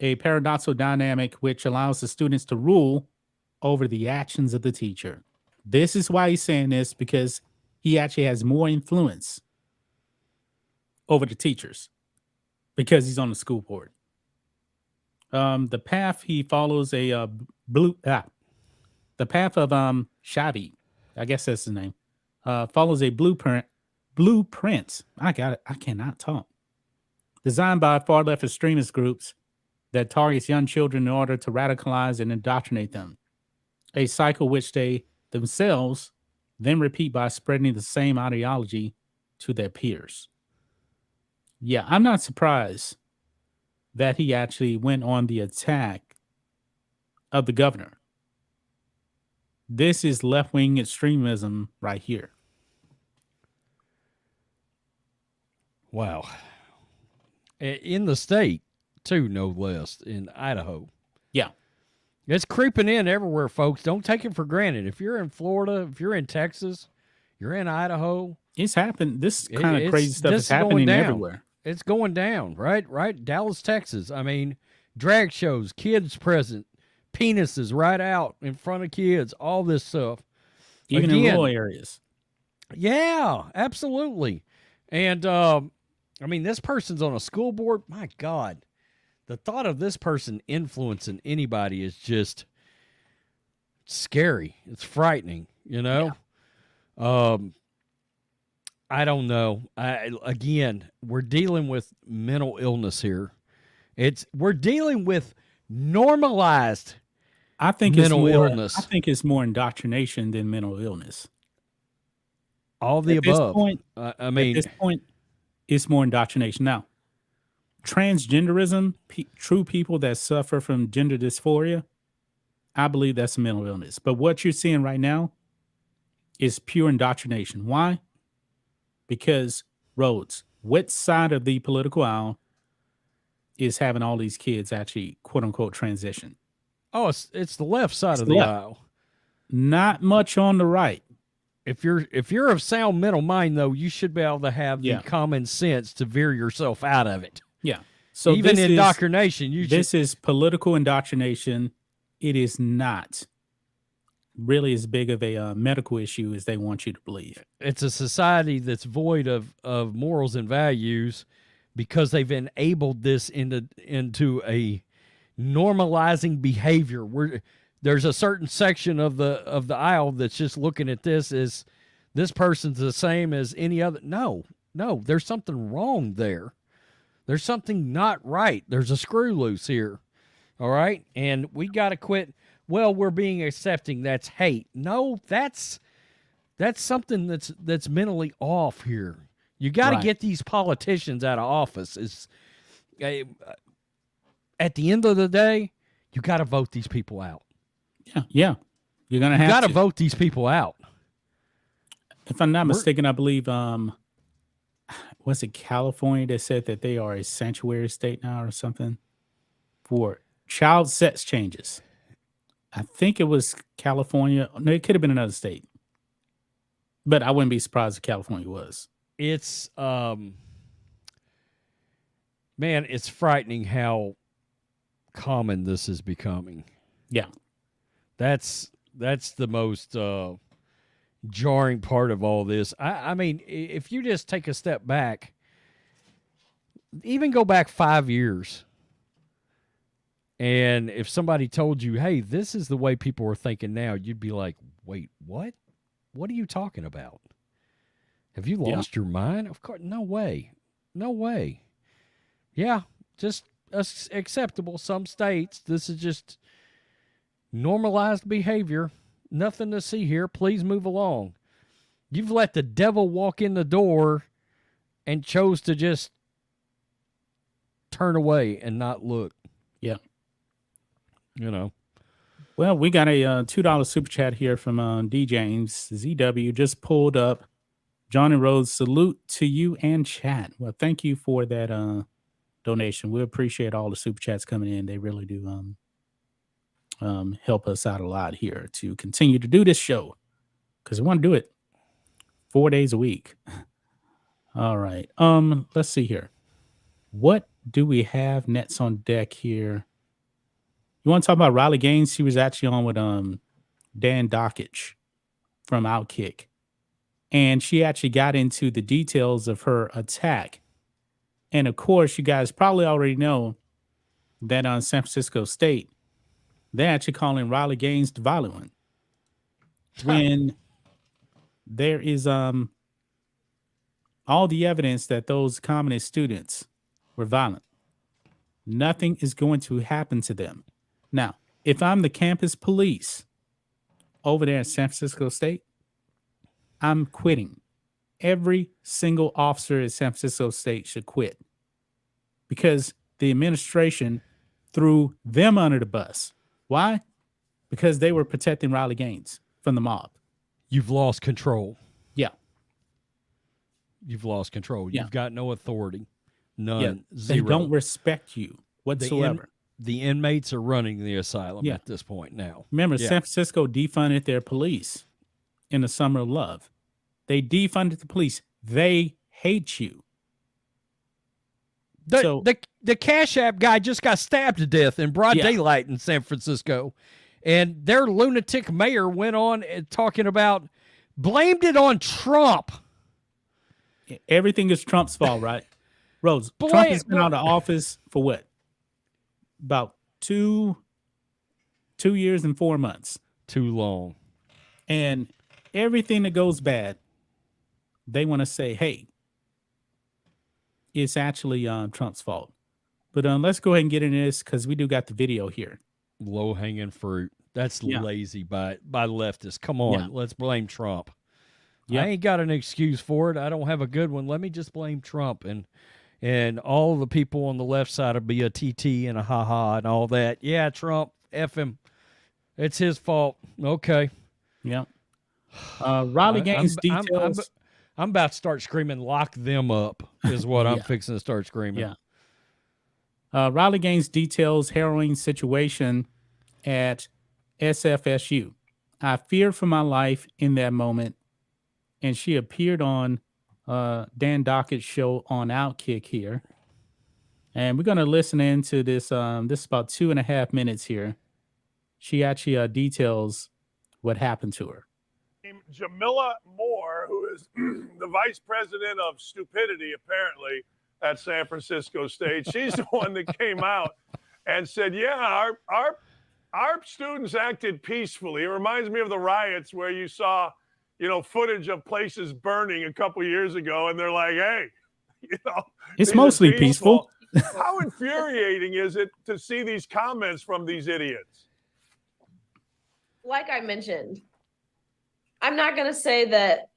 a paradoxical dynamic which allows the students to rule over the actions of the teacher. This is why he's saying this, because he actually has more influence over the teachers because he's on the school board. The path he follows the path of Shabi, I guess that's his name, follows a blueprint. I got it. I cannot talk. Designed by far left extremist groups that targets young children in order to radicalize and indoctrinate them. A cycle which they themselves then repeat by spreading the same ideology to their peers. Yeah, I'm not surprised that he actually went on the attack of the governor. This is left-wing extremism right here. Wow. In the state, too, no less, in Idaho. Yeah. It's creeping in everywhere, folks. Don't take it for granted. If you're in Florida, if you're in Texas, you're in Idaho. It's happened. This kind of crazy stuff is happening everywhere. It's going down, right? Dallas, Texas. I mean, drag shows, kids present, penises right out in front of kids, all this stuff. Even in rural areas. Yeah, absolutely. And I mean, this person's on a school board. My God, the thought of this person influencing anybody is just scary. It's frightening, you know? Yeah. I don't know. Again, we're dealing with mental illness here. We're dealing with normalized mental illness. I think it's more indoctrination than mental illness. All the above. At this point, it's more indoctrination. Now, transgenderism, true people that suffer from gender dysphoria, I believe that's a mental illness. But what you're seeing right now is pure indoctrination. Why? Because Rhodes, which side of the political aisle is having all these kids actually, quote unquote, transition? Oh, it's the left side of the aisle. Not much on the right. If you're of sound mental mind, though, you should be able to have the common sense to veer yourself out of it. Yeah. So even indoctrination, this is political indoctrination. It is not really as big of a medical issue as they want you to believe. It's a society that's void of morals and values because they've enabled this into a normalizing behavior. There's a certain section of the aisle that's just looking at this as this person's the same as any other. No, there's something wrong there. There's something not right. There's a screw loose here. All right. And we got to quit. Well, we're being accepting. That's hate. No, that's something that's mentally off here. You got to get these politicians out of office. At the end of the day, you got to vote these people out. Yeah. You're going to have to vote these people out. If I'm not mistaken, I believe, was it California that said that they are a sanctuary state now or something for child sex changes? I think it was California. No, it could have been another state. But I wouldn't be surprised if California was. It's, man, it's frightening how common this is becoming. Yeah. That's the most jarring part of all this. I mean, if you just take a step back, even go back 5 years, and if somebody told you, hey, this is the way people are thinking now, you'd be like, wait, what? What are you talking about? Have you lost your mind? Of course, no way. No way. Yeah, just acceptable. Some states, this is just normalized behavior. Nothing to see here. Please move along. You've let the devil walk in the door and chose to just turn away and not look. Yeah. You know. Well, we got a $2 super chat here from D. James. ZW just pulled up. Johnny Rhodes, salute to you and chat. Well, thank you for that donation. We appreciate all the super chats coming in. They really do help us out a lot here to continue to do this show because we want to do it 4 days a week. All right. Let's see here. What do we have next on deck here? You want to talk about Riley Gaines? She was actually on with Dan Dockich from Outkick. And she actually got into the details of her attack. And of course, you guys probably already know that on San Francisco State, they're actually calling Riley Gaines the violent one. When there is all the evidence that those communist students were violent. Nothing is going to happen to them. Now, if I'm the campus police over there at San Francisco State, I'm quitting. Every single officer at San Francisco State should quit because the administration threw them under the bus. Why? Because they were protecting Riley Gaines from the mob. You've lost control. Yeah. You've lost control. Yeah. You've got no authority. None. Yeah. Zero. They don't respect you whatsoever. The inmates are running the asylum at this point now. Remember, San Francisco defunded their police in the summer of love. They defunded the police. They hate you. The Cash App guy just got stabbed to death in broad daylight in San Francisco. And their lunatic mayor went on talking about, blamed it on Trump. Everything is Trump's fault, right? Rose, Trump has been out of office for what? About 2 years and 4 months. Too long. And everything that goes bad, they want to say, hey, it's actually Trump's fault. But let's go ahead and get into this because we do got the video here. Low hanging fruit. That's lazy by leftists. Come on, let's blame Trump. I ain't got an excuse for it. I don't have a good one. Let me just blame Trump and all the people on the left side will be a TT and a ha-ha and all that. Yeah, Trump, F him. It's his fault. Okay. Yeah. Raleigh Gaines details. I'm about to start screaming, lock them up, is what I'm fixing to start screaming. Yeah. Raleigh Gaines details harrowing situation at SFSU. I feared for my life in that moment, and she appeared on Dan Dockett's show on Outkick here. And we're going to listen into this. This is about 2.5 minutes here. She actually details what happened to her. Jamila Moore, who is the vice president of stupidity, apparently, at San Francisco State. She's the one that came out and said, yeah, our students acted peacefully. It reminds me of the riots where you saw, footage of places burning a couple years ago, and they're like, hey, it's mostly peaceful. How infuriating is it to see these comments from these idiots? Like I mentioned, I'm not going to say that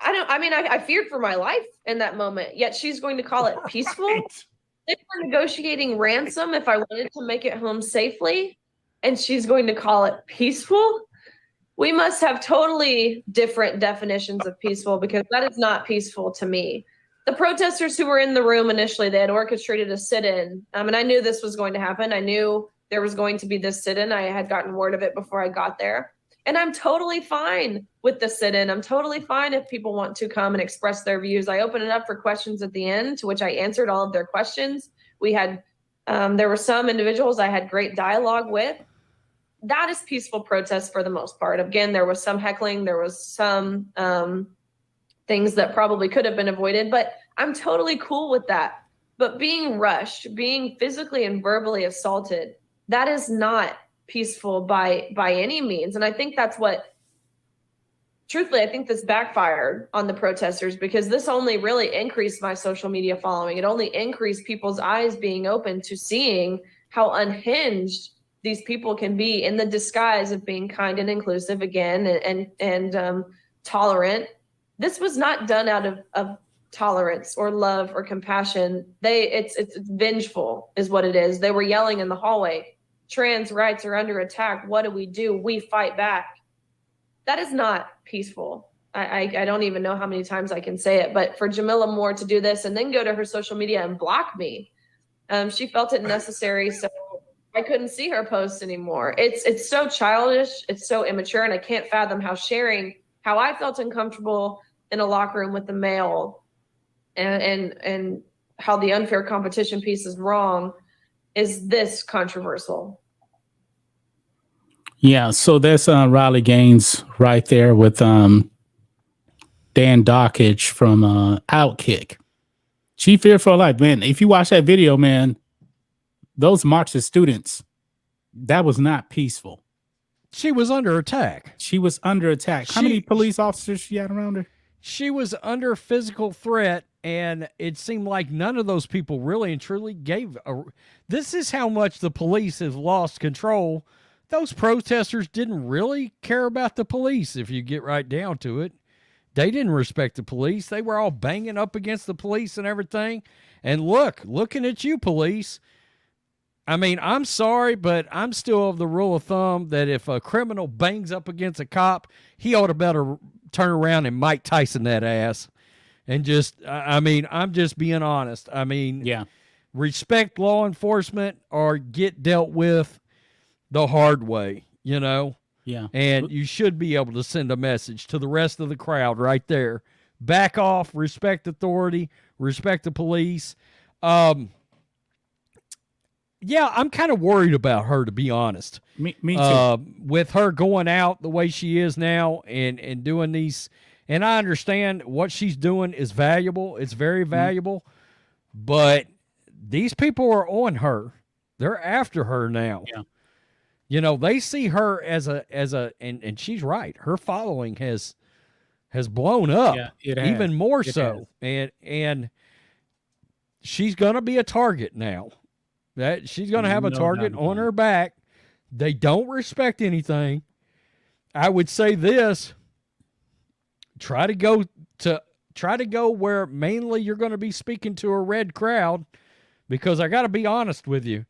I feared for my life in that moment, yet she's going to call it peaceful. Right. They were negotiating ransom if I wanted to make it home safely, and she's going to call it peaceful. We must have totally different definitions of peaceful, because that is not peaceful to me. The protesters who were in the room initially, they had orchestrated a sit-in. And I knew this was going to happen. I knew there was going to be this sit-in. I had gotten word of it before I got there. And I'm totally fine with the sit-in. I'm totally fine if people want to come and express their views. I opened it up for questions at the end, to which I answered all of their questions. We had, there were some individuals I had great dialogue with. That is peaceful protest for the most part. Again, there was some heckling. There was some things that probably could have been avoided, but I'm totally cool with that. But being rushed, being physically and verbally assaulted, that is not peaceful by any means. And I think that's what, truthfully, I think this backfired on the protesters, because this only really increased my social media following. It only increased people's eyes being open to seeing how unhinged these people can be in the disguise of being kind and inclusive again, and tolerant. This was not done out of tolerance or love or compassion. It's vengeful is what it is. They were yelling in the hallway, trans rights are under attack. What do? We fight back. That is not peaceful. I don't even know how many times I can say it, but for Jamila Moore to do this and then go to her social media and block me, she felt it necessary. So I couldn't see her posts anymore. It's so childish. It's so immature. And I can't fathom how sharing how I felt uncomfortable in a locker room with the male and how the unfair competition piece is wrong is this controversial. Yeah, so that's Riley Gaines right there with Dan Dockage from Outkick. She feared for her life, man. If you watch that video, man, those Marxist students, that was not peaceful. She was under attack. She was under attack. How many police officers she had around her? She was under physical threat, and it seemed like none of those people really and truly gave a... This is how much the police have lost control. Those protesters didn't really care about the police, if you get right down to it. They didn't respect the police. They were all banging up against the police and everything. And looking at you, police. I mean, I'm sorry, but I'm still of the rule of thumb that if a criminal bangs up against a cop, he ought to better turn around and Mike Tyson that ass. And just, I mean, I'm just being honest. I mean, yeah, respect law enforcement or get dealt with the hard way, you know? Yeah. And you should be able to send a message to the rest of the crowd right there. Back off, respect authority, respect the police. Yeah, I'm kind of worried about her, to be honest. Me too. With her going out the way she is now and doing these And I understand what she's doing is valuable. It's very valuable. But these people are on her. They're after her now. Yeah. You know, they see her as a and she's right. Her following has blown up. Yeah, it has. Even more It so. And she's going to be a target now. That she's going to have a No target doubt on about her it. back. They don't respect anything. I would say this: try to go where mainly you're going to be speaking to a red crowd, because I got to be honest with you,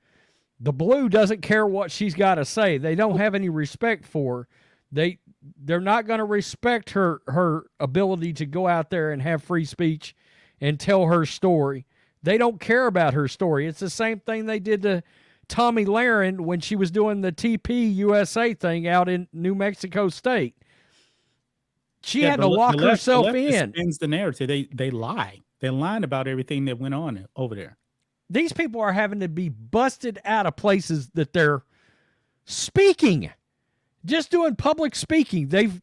the blue doesn't care what she's got to say. They don't have any respect for her. They're not going to respect her ability to go out there and have free speech and tell her story. They don't care about her story. It's the same thing they did to Tommy Lahren when she was doing the TP USA thing out in New Mexico State. She had to lock herself in. Spins the narrative. They lie. They're lying about everything that went on over there. These people are having to be busted out of places that they're speaking, just doing public speaking. They've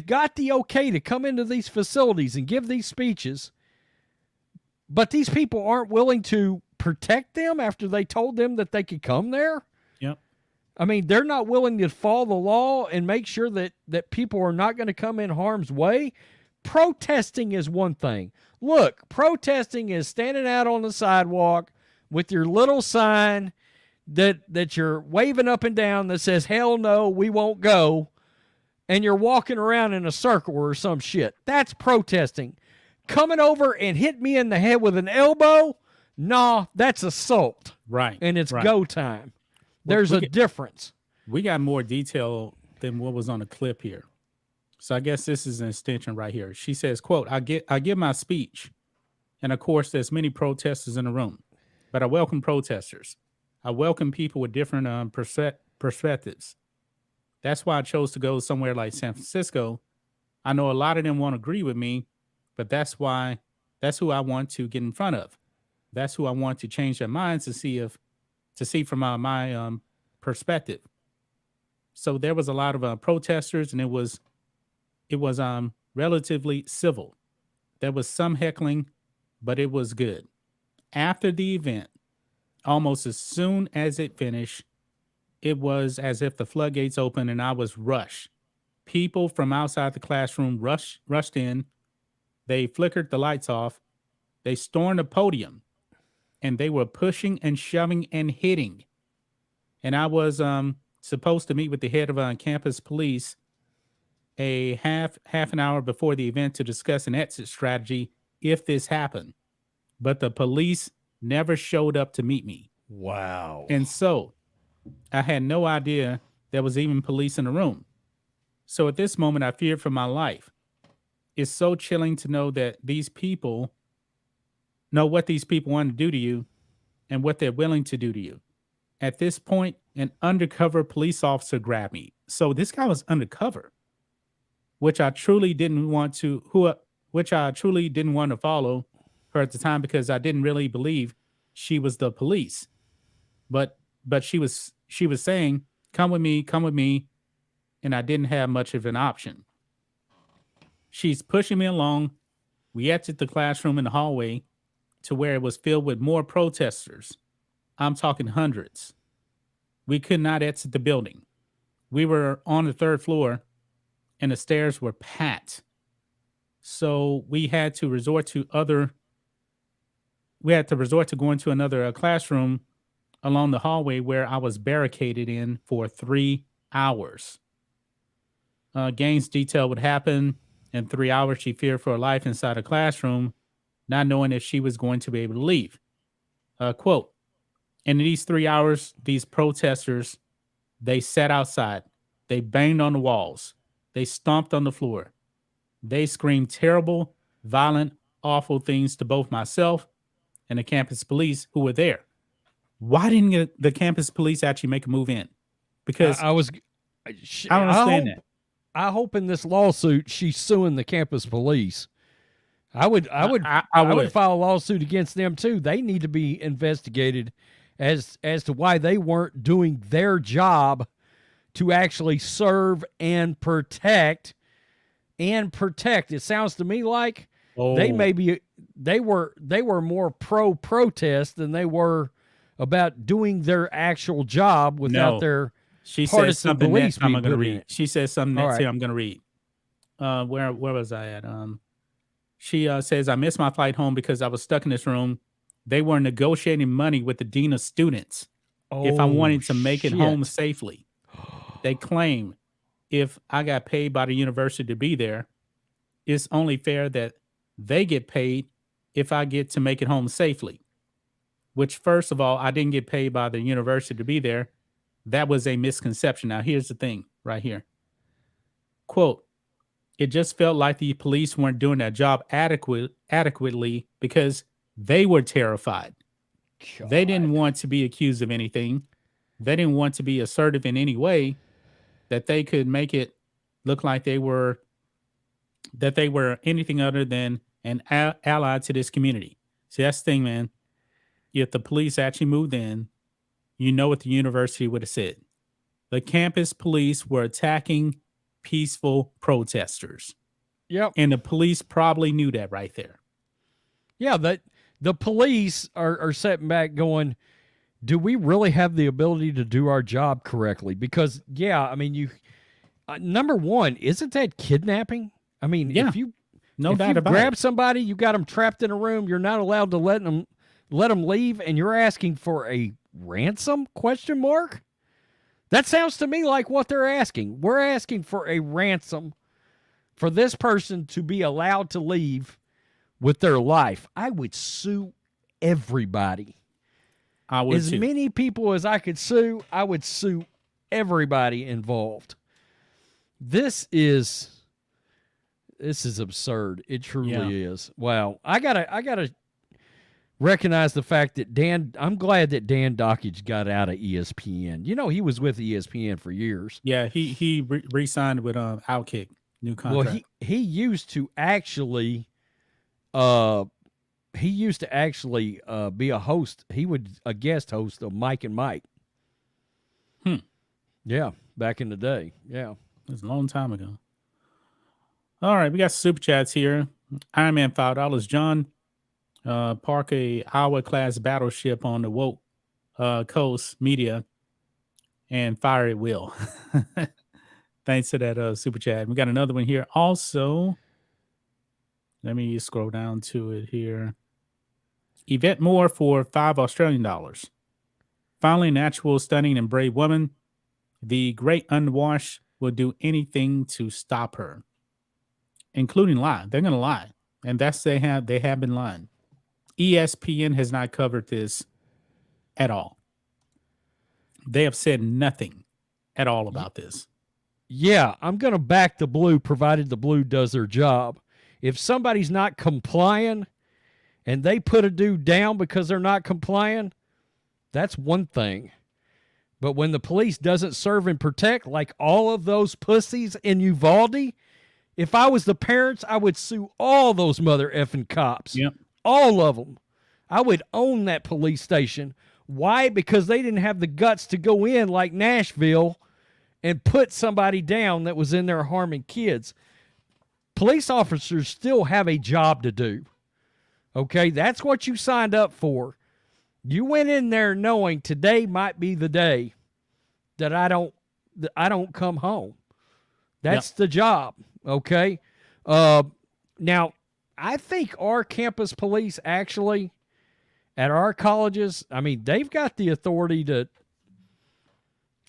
got the okay to come into these facilities and give these speeches, but these people aren't willing to protect them after they told them that they could come there. Yep. I mean, they're not willing to follow the law and make sure that people are not going to come in harm's way. Protesting is one thing. Look, protesting is standing out on the sidewalk with your little sign that you're waving up and down that says, hell no, we won't go, and you're walking around in a circle or some shit. That's protesting. Coming over and hit me in the head with an elbow, nah, that's assault. Right. And it's right. go time. There's a difference. We got more detail than what was on the clip here. So I guess this is an extension right here. She says, quote, I give my speech, and of course there's many protesters in the room, but I welcome protesters. I welcome people with different perspectives. That's why I chose to go somewhere like San Francisco. I know a lot of them won't agree with me, but that's who I want to get in front of. That's who I want to change their minds to see from my perspective. So there was a lot of protesters, and it was relatively civil. There was some heckling, but it was good. After the event, almost as soon as it finished, it was as if the floodgates opened and I was rushed. People from outside the classroom rushed in. They flickered the lights off. They stormed the podium, and they were pushing and shoving and hitting. And I was supposed to meet with the head of campus police a half an hour before the event to discuss an exit strategy if this happened. But the police never showed up to meet me. Wow. And so I had no idea there was even police in the room. So at this moment, I feared for my life. It's so chilling to know that these people know what these people want to do to you and what they're willing to do to you. At this point, an undercover police officer grabbed me. So this guy was undercover, which I truly didn't want to follow her at the time because I didn't really believe she was the police. But she was saying, come with me, and I didn't have much of an option. She's pushing me along. We exit the classroom in the hallway to where it was filled with more protesters. I'm talking hundreds. We could not exit the building. We were on the third floor, and the stairs were packed. So we had to resort to going to another classroom along the hallway where I was barricaded in for 3 hours. Gaines detailed what happened. In 3 hours, she feared for her life inside a classroom, not knowing if she was going to be able to leave. Quote, in these 3 hours, these protesters, they sat outside. They banged on the walls. They stomped on the floor. They screamed terrible, violent, awful things to both myself and the campus police who were there. Why didn't the campus police actually make a move in? Because I don't understand that. I hope in this lawsuit she's suing the campus police. I would file a lawsuit against them too. They need to be investigated as to why they weren't doing their job to actually serve and protect and protect. It sounds to me like Oh, they were more pro protest than they were about doing their actual job without No. their she said partisan something beliefs next I'm being going to put in read. it. She said something All next right. here I'm going to read. Where was I at? She says, I missed my flight home because I was stuck in this room. They were negotiating money with the dean of students if I wanted to make it home safely. They claim if I got paid by the university to be there, it's only fair that they get paid if I get to make it home safely. Which, first of all, I didn't get paid by the university to be there. That was a misconception. Now, here's the thing right here. Quote, it just felt like the police weren't doing their job adequately because they were terrified. They didn't want to be accused of anything. They didn't want to be assertive in any way that they could make it look like they were anything other than an ally to this community. See, that's the thing, man. If the police actually moved in, you know what the university would have said. The campus police were attacking peaceful protesters. Yep. And the police probably knew that right there. Yeah, that the police are sitting back going, do we really have the ability to do our job correctly? Because, yeah, I mean, number one, isn't that kidnapping? I mean, Yeah, if you about grab it. somebody, you got them trapped in a room, you're not allowed to let them leave, and you're asking for a ransom? ? That sounds to me like what they're asking. We're asking for a ransom for this person to be allowed to leave with their life. I would sue everybody. I would As too. many people as I could sue, I would sue everybody involved. This is absurd. It truly is. Wow. I gotta recognize the fact that I'm glad that Dan Dockage got out of ESPN. You know, he was with ESPN for years. Yeah, he re-signed with Outkick, new contract. Well, he used to actually be a host. He would a guest host of Mike and Mike. Yeah, back in the day. Yeah. It was a long time ago. All right, we got super chats here. Iron Man $5. John, park a Iowa class battleship on the woke coast media and fire at will. Thanks to that super chat. We got another one here. Also, let me scroll down to it here. Yvette Moore for $5 Australian. Finally, an actual stunning and brave woman. The great unwashed will do anything to stop her, including lie. They're going to lie. And they have been lying. ESPN has not covered this at all. They have said nothing at all about this. Yeah, I'm going to back the Blue, provided the Blue does their job. If somebody's not complying and they put a dude down because they're not complying, that's one thing. But when the police doesn't serve and protect, like all of those pussies in Uvalde, if I was the parents, I would sue all those mother effing cops. Yep. All of them. I would own that police station. Why? Because they didn't have the guts to go in like Nashville and put somebody down that was in there harming kids. Police officers still have a job to do. Okay? That's what you signed up for. You went in there knowing today might be the day that I don't come home. That's the job. Okay? Now, I think our campus police actually at our colleges, I mean, they've got the authority to,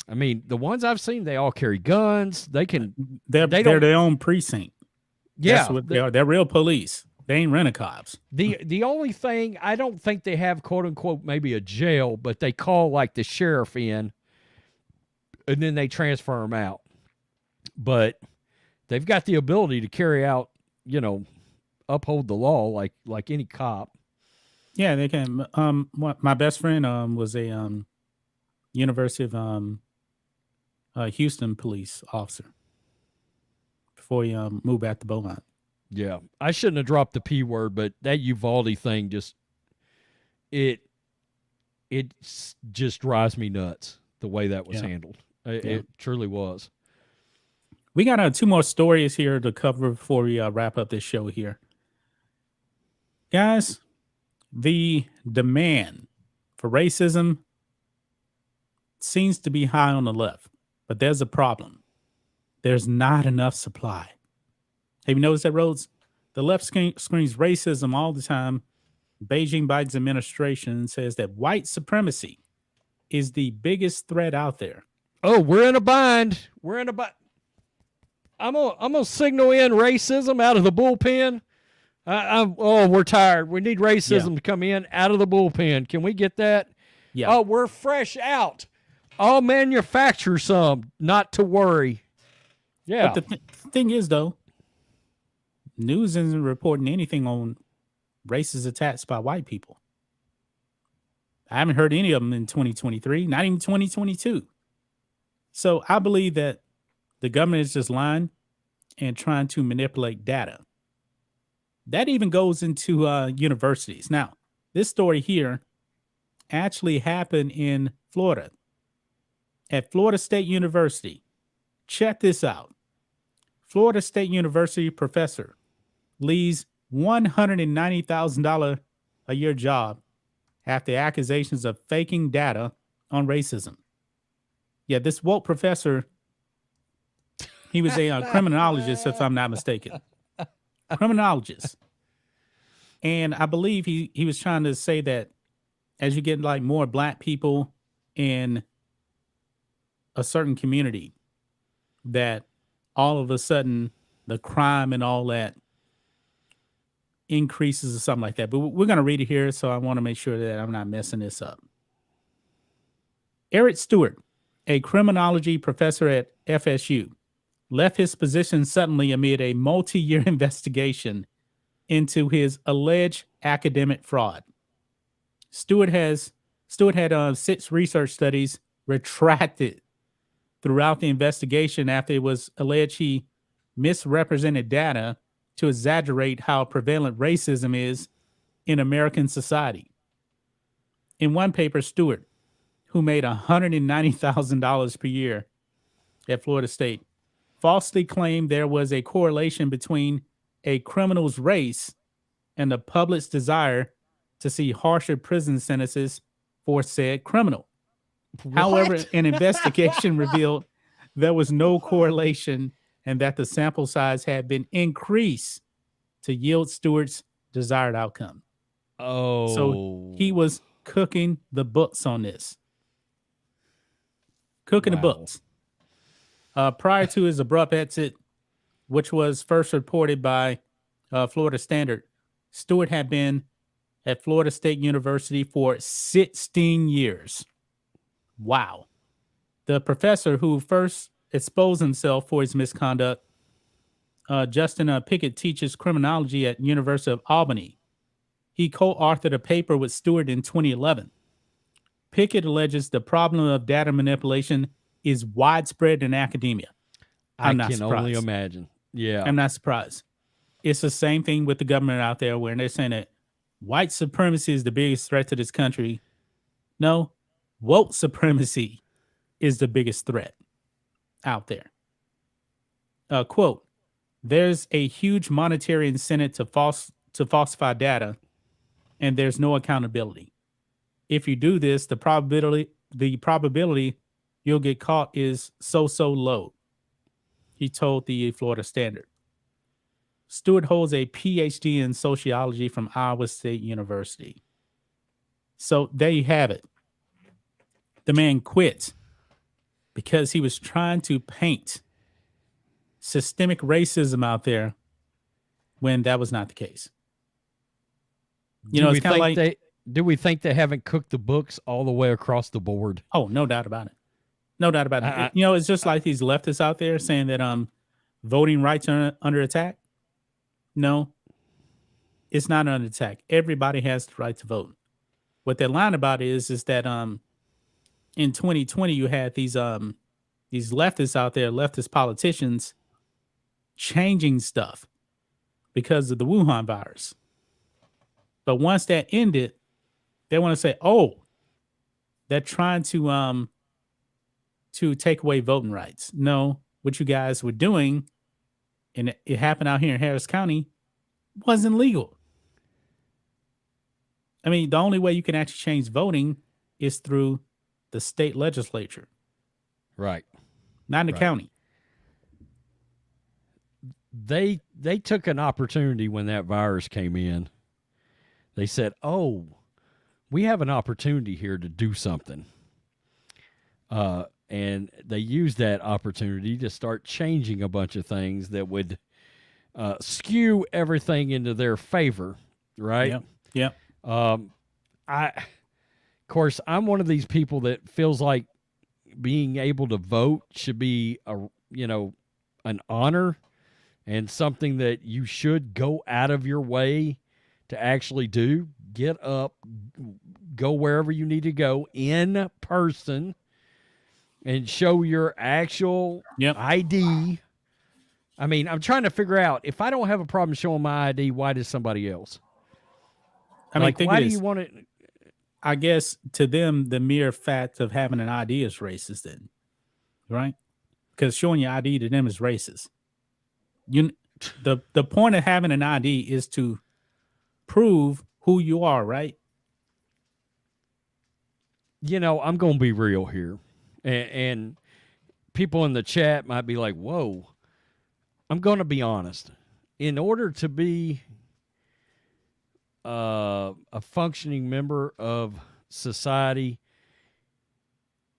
I mean, the ones I've seen, they all carry guns. They're their own precinct. Yeah. That's what they are. They're real police. They ain't rent-a-cops. The only thing, I don't think they have, quote unquote, maybe a jail, but they call like the sheriff in and then they transfer them out. But they've got the ability to carry out, uphold the law like any cop. Yeah, they can. My best friend was a University of Houston police officer before he moved back to Beaumont. Yeah, I shouldn't have dropped the P word, but that Uvalde thing it just drives me nuts the way that was handled. It truly was. We got 2 more stories here to cover before we wrap up this show here. Guys, the demand for racism seems to be high on the left, but there's a problem. There's not enough supply. Have you noticed that, Rhodes? The left screams racism all the time. Beijing Biden's administration says that white supremacy is the biggest threat out there. Oh, we're in a bind. We're in a bind. I'm gonna signal in racism out of the bullpen. We're tired. We need racism to come in out of the bullpen. Can we get that? Yeah. Oh, we're fresh out. I'll manufacture some. Not to worry. Yeah. But the thing is, though, news isn't reporting anything on racist attacks by white people. I haven't heard any of them in 2023, not even 2022. So I believe that the government is just lying and trying to manipulate data. That even goes into universities. Now, this story here actually happened in Florida at Florida State University. Check this out. Florida State University professor leaves $190,000 a year job after accusations of faking data on racism. Yeah, this woke professor, he was a criminologist, if I'm not mistaken. Criminologist. And I believe he was trying to say that as you get like more black people in a certain community, that all of a sudden the crime and all that increases or something like that. But we're going to read it here, so I want to make sure that I'm not messing this up. Eric Stewart, a criminology professor at FSU, left his position suddenly amid a multi-year investigation into his alleged academic fraud. Stewart had 6 research studies retracted throughout the investigation after it was alleged he misrepresented data to exaggerate how prevalent racism is in American society. In one paper, Stewart, who made $190,000 per year at Florida State, falsely claimed there was a correlation between a criminal's race and the public's desire to see harsher prison sentences for said criminal. What? However, an investigation revealed there was no correlation and that the sample size had been increased to yield Stewart's desired outcome. Oh. So he was cooking the books on this. Cooking the books. Prior to his abrupt exit, which was first reported by Florida Standard, Stewart had been at Florida State University for 16 years. Wow. The professor who first exposed himself for his misconduct, Justin Pickett, teaches criminology at University of Albany. He co-authored a paper with Stewart in 2011. Pickett alleges the problem of data manipulation is widespread in academia. I can only imagine. Yeah. I'm not surprised. It's the same thing with the government out there where they're saying that white supremacy is the biggest threat to this country. No, woke supremacy is the biggest threat out there. Quote, there's a huge monetary incentive to falsify data, and there's no accountability. If you do this, the probability you'll get caught is so low, he told the Florida Standard. Stewart holds a PhD in sociology from Iowa State University. So there you have it. The man quit because he was trying to paint systemic racism out there when that was not the case. It's kind of like... Do we think they haven't cooked the books all the way across the board? Oh, no doubt about it. No doubt about it. It's just like these leftists out there saying that voting rights are under attack. No, it's not under attack. Everybody has the right to vote. What they're lying about is that in 2020 you had these leftists out there, leftist politicians, changing stuff because of the Wuhan virus. But once that ended, they want to say, oh, they're trying to take away voting rights. No, what you guys were doing, and it happened out here in Harris County, wasn't legal. I mean, the only way you can actually change voting is through the state legislature, Right. not in the Right. county. They took an opportunity when that virus came in. They said, "Oh, we have an opportunity here to do something." And they used that opportunity to start changing a bunch of things that would skew everything into their favor, right? Yep. Of course, I'm one of these people that feels like being able to vote should be an honor and something that you should go out of your way to actually do. Get up, go wherever you need to go in person, and show your actual ID. I mean, I'm trying to figure out, if I don't have a problem showing my ID, why does somebody else? I mean, Why do you want it? I guess to them, the mere fact of having an ID is racist, then, right? Because showing your ID to them is racist. The point of having an ID is to prove who you are, right? I'm going to be real here. And people in the chat might be like, whoa, I'm going to be honest. In order to be a functioning member of society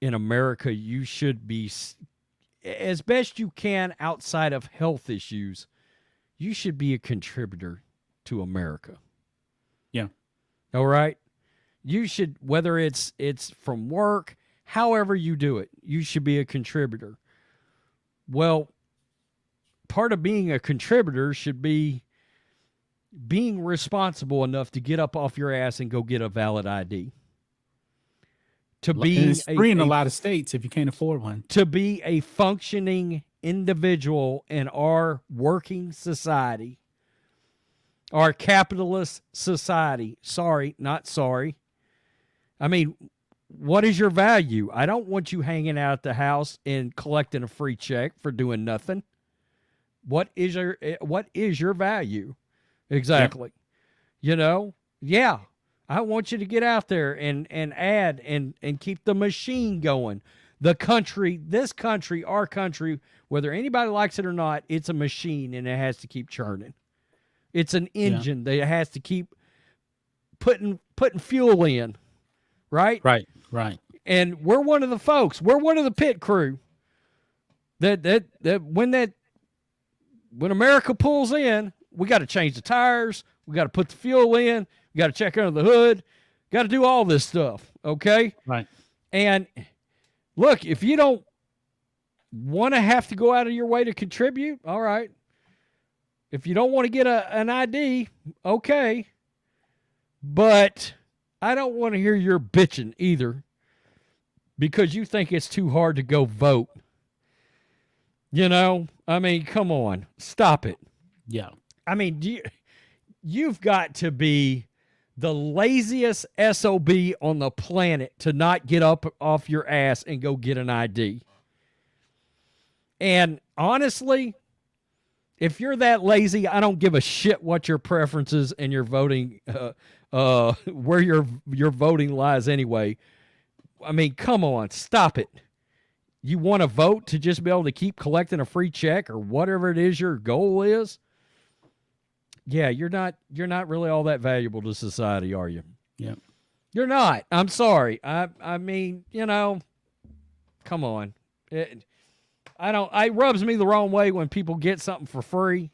in America, you should be, as best you can outside of health issues, you should be a contributor to America. Yeah. All right? You should, whether it's from work, however you do it, you should be a contributor. Well, part of being a contributor should be being responsible enough to get up off your ass and go get a valid ID. And it's free in a lot of states if you can't afford one. To be a functioning individual in our working society, our capitalist society. Sorry, not sorry. I mean, what is your value? I don't want you hanging out at the house and collecting a free check for doing nothing. What is your value? Exactly. Yeah. I want you to get out there and add and keep the machine going. The country, this country, our country, whether anybody likes it or not, it's a machine and it has to keep churning. It's an engine that has to keep putting fuel in. Right? Right. And we're one of the folks. We're one of the pit crew that when America pulls in, we got to change the tires. We got to put the fuel in. We got to check under the hood. Got to do all this stuff. Okay? Right. And look, if you don't want to have to go out of your way to contribute, all right. If you don't want to get an ID, okay. But I don't want to hear your bitching either because you think it's too hard to go vote. I mean, come on, stop it. Yeah. I mean, you've got to be the laziest SOB on the planet to not get up off your ass and go get an ID. And honestly, if you're that lazy, I don't give a shit what your preferences and your voting where your voting lies anyway. I mean, come on, stop it. You want to vote to just be able to keep collecting a free check or whatever it is your goal is? Yeah, you're not really all that valuable to society, are you? Yeah. You're not. I'm sorry. I mean, come on. It rubs me the wrong way when people get something for free.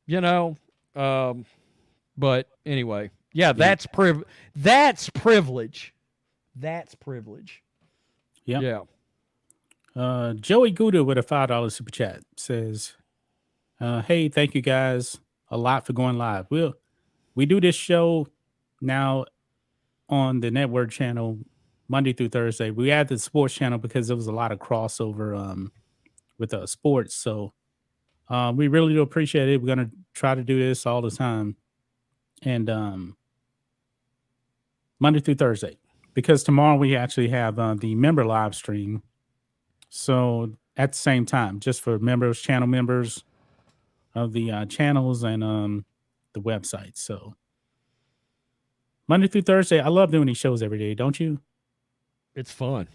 But anyway. Yeah, that's privilege. That's privilege. Yep. Yeah. Joey Gouda with a $5 super chat says, hey, thank you guys a lot for going live. We do this show now on the network channel Monday through Thursday. We add the sports channel because there was a lot of crossover with sports. So we really do appreciate it. We're going to try to do this all the time. And Monday through Thursday, because tomorrow we actually have the member live stream. So at the same time, just for members, channel members of the channels and the website. So Monday through Thursday, I love doing these shows every day. Don't you? It's fun.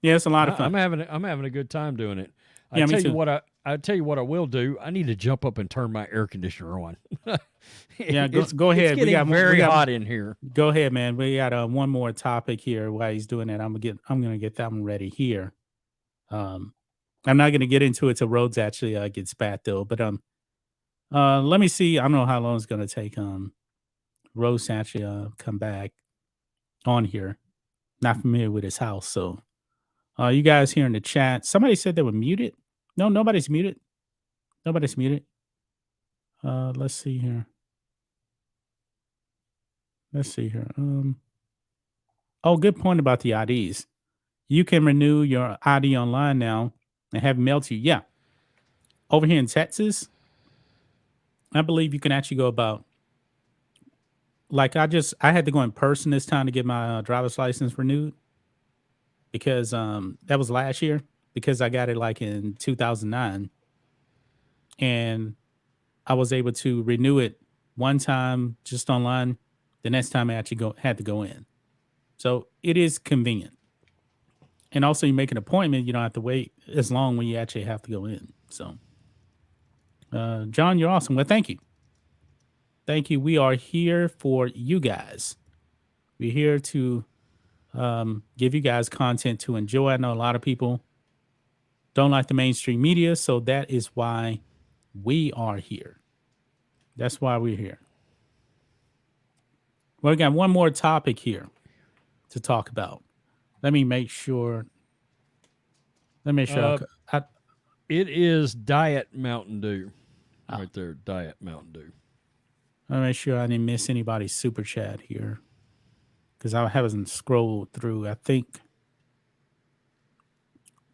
Yeah, it's a lot of fun. I'm having a good time doing it. Yeah, me too. I tell you what I will do. I need to jump up and turn my air conditioner on. Yeah, go ahead. It's getting very hot in here. Go ahead, man. We got one more topic here. While he's doing that, I'm gonna get that one ready here. I'm not gonna get into it till Rhodes actually gets back though. But let me see. I don't know how long it's gonna take Rhodes to actually come back on here. Not familiar with his house, so you guys here in the chat. Somebody said they were muted. No, nobody's muted. Nobody's muted. Let's see here. Oh, good point about the IDs. You can renew your ID online now and have it mailed to you. Yeah. Over here in Texas, I believe you can actually go about, like I had to go in person this time to get my driver's license renewed because that was last year because I got it like in 2009. And I was able to renew it one time just online. The next time I actually had to go in. So it is convenient. And also you make an appointment, you don't have to wait as long when you actually have to go in. So John, you're awesome. Well, thank you. Thank you. We are here for you guys. We're here to give you guys content to enjoy. I know a lot of people don't like the mainstream media, so that is why we are here. That's why we're here. Well, we got one more topic here to talk about. Let me make sure. It is Diet Mountain Dew. Right there, Diet Mountain Dew. Let me make sure I didn't miss anybody's super chat here. Because I haven't scrolled through. I think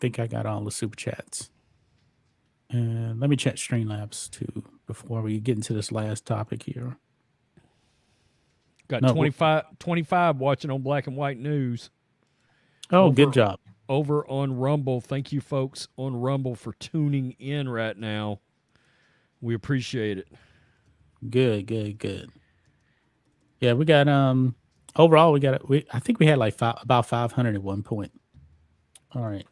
I got all the super chats. And let me check Streamlabs too before we get into this last topic here. Got 25 watching on Black and White News. Oh, good job. Over on Rumble. Thank you, folks, on Rumble for tuning in right now. We appreciate it. Good. Yeah, we got overall I think we had like about 500 at one point. All right.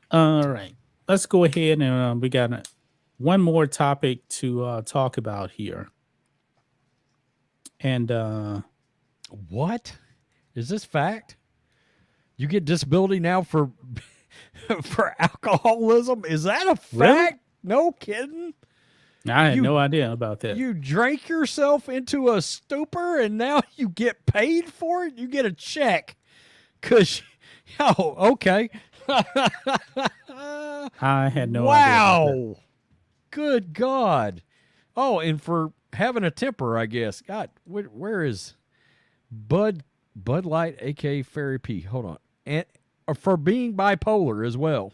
Let's go ahead and we got one more topic to talk about here. And what is this fact? You get disability now for for alcoholism? Is that a fact? Really? No kidding. I had no idea about that. You drank yourself into a stupor and now you get paid for it? You get a check. Okay. I had no idea. Wow. Good God. Oh, and for having a temper, I guess. God, where is Bud Light, a.k.a. Fairy P? Hold on. And for being bipolar as well.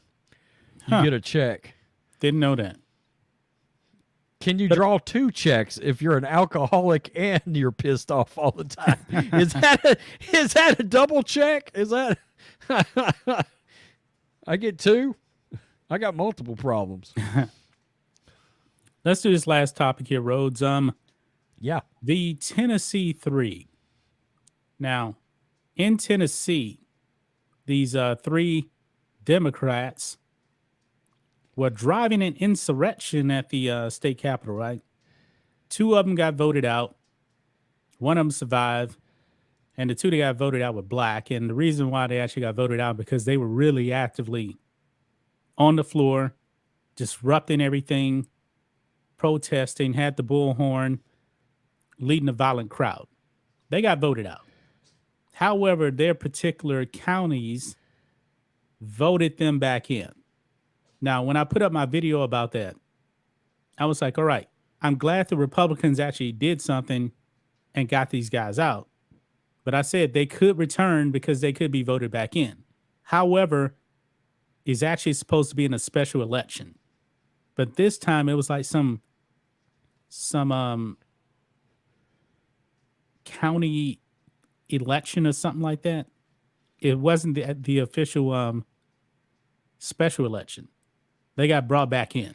You get a check. Didn't know that. Can you draw two checks if you're an alcoholic and you're pissed off all the time? Is that a double check? Is that I get two? I got multiple problems. Let's do this last topic here, Rhodes. Yeah. The Tennessee 3. Now, in Tennessee, these 3 Democrats were driving an insurrection at the state capitol, right? 2 of them got voted out. 1 of them survived. And the 2 that got voted out were black. And the reason why they actually got voted out because they were really actively on the floor, disrupting everything, protesting, had the bullhorn, leading a violent crowd. They got voted out. However, their particular counties voted them back in. Now, when I put up my video about that, I was like, all right, I'm glad the Republicans actually did something and got these guys out. But I said they could return because they could be voted back in. However, it's actually supposed to be in a special election. But this time it was like some county election or something like that. It wasn't the official special election. they got brought back in.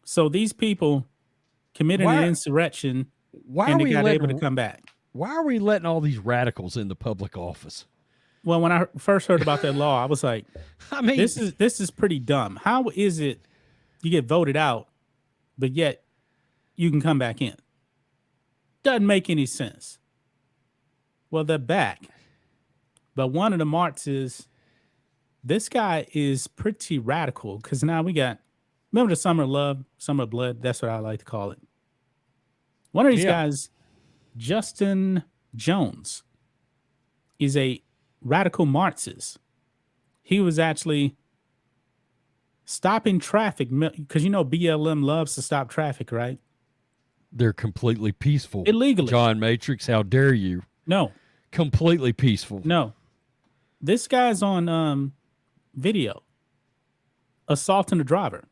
So these people committed an insurrection and they got able to come back. Why are we letting all these radicals into public office? Well, when I first heard about that law, I was like, I mean, this is pretty dumb. How is it you get voted out, but yet you can come back in? Doesn't make any sense. Well, they're back. But one of the marks is this guy is pretty radical because now we got, remember the Summer of Love, Summer of Blood? That's what I like to call it. One of these guys, Justin Jones, is a radical Marxist. He was actually stopping traffic because, you know, BLM loves to stop traffic, right? They're completely peaceful. Illegally. John Matrix, how dare you? No. Completely peaceful. No. This guy's on video assaulting a driver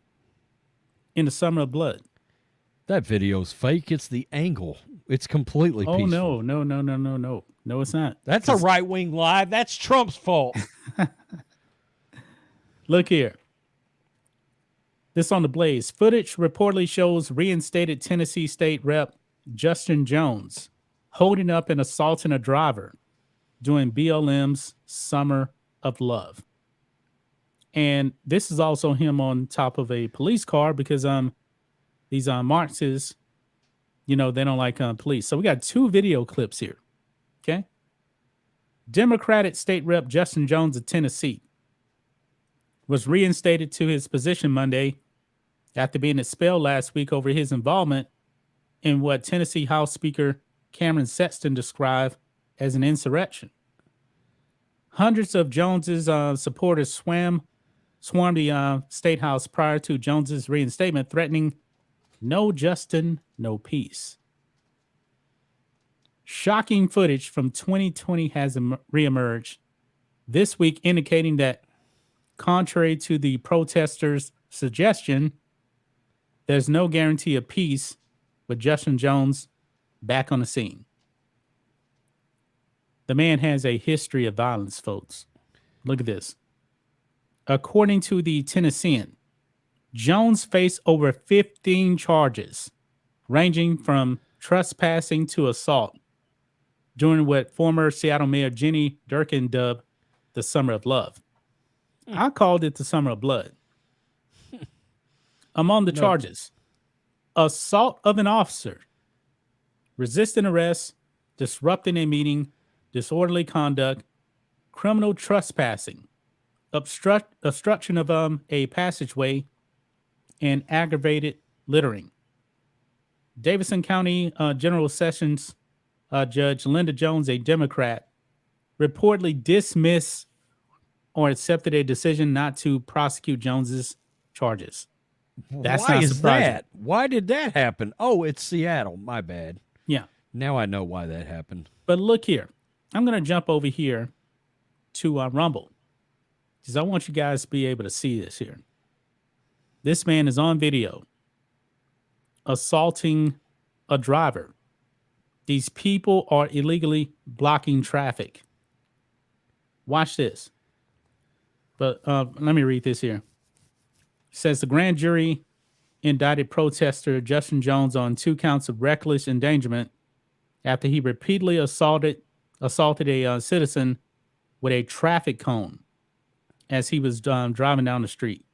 in the Summer of Blood. That video's fake. It's the angle. It's completely peaceful. Oh, no. No, it's not. That's a right-wing lie. That's Trump's fault. Look here. This on the Blaze. Footage reportedly shows reinstated Tennessee State Rep Justin Jones holding up and assaulting a driver during BLM's Summer of Love. And this is also him on top of a police car because these Marxists, you know, they don't like police. So we got two video clips here. Okay. Democratic State Rep Justin Jones of Tennessee was reinstated to his position Monday after being expelled last week over his involvement in what Tennessee House Speaker Cameron Sexton described as an insurrection. Hundreds of Jones's supporters swarmed the State House prior to Jones's reinstatement, threatening "No Justin, no peace." Shocking footage from 2020 has reemerged this week, indicating that, contrary to the protesters' suggestion, there's no guarantee of peace with Justin Jones back on the scene. The man has a history of violence, folks. Look at this. According to the Tennessean, Jones faced over 15 charges, ranging from trespassing to assault, during what former Seattle Mayor Jenny Durkin dubbed the Summer of Love. I called it the Summer of Blood. Among the charges, assault of an officer, resisting arrest, disrupting a meeting, disorderly conduct, criminal trespassing, obstruction of a passageway, and aggravated littering. Davidson County General Sessions Judge Linda Jones, a Democrat, reportedly dismissed or accepted a decision not to prosecute Jones's charges. That's why not is surprising. that? Why did that happen? Oh, it's Seattle. My bad. Yeah. Now I know why that happened. But look here. I'm going to jump over here to Rumble because I want you guys to be able to see this here. This man is on video assaulting a driver. These people are illegally blocking traffic. Watch this. But let me read this here. It says the grand jury indicted protester Justin Jones on 2 counts of reckless endangerment after he repeatedly assaulted a citizen with a traffic cone as he was driving down the street.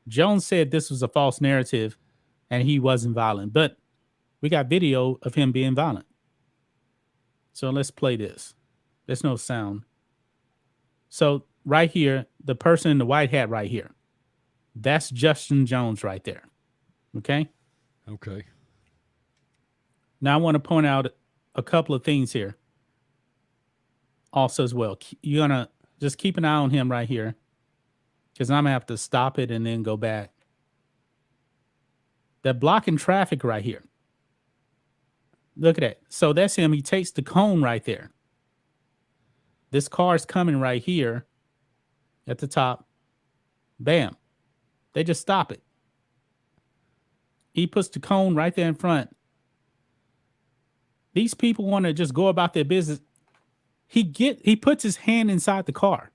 Jones said this was a false narrative and he wasn't violent, but we got video of him being violent. So let's play this. There's no sound. So right here, the person in the white hat right here, that's Justin Jones right there. Okay? Okay. Now I want to point out a couple of things here also as well. You're going to just keep an eye on him right here because I'm going to have to stop it and then go back. They're blocking traffic right here. Look at that. So that's him. He takes the cone right there. This car is coming right here at the top. Bam. They just stop it. He puts the cone right there in front. These people want to just go about their business. He puts his hand inside the car.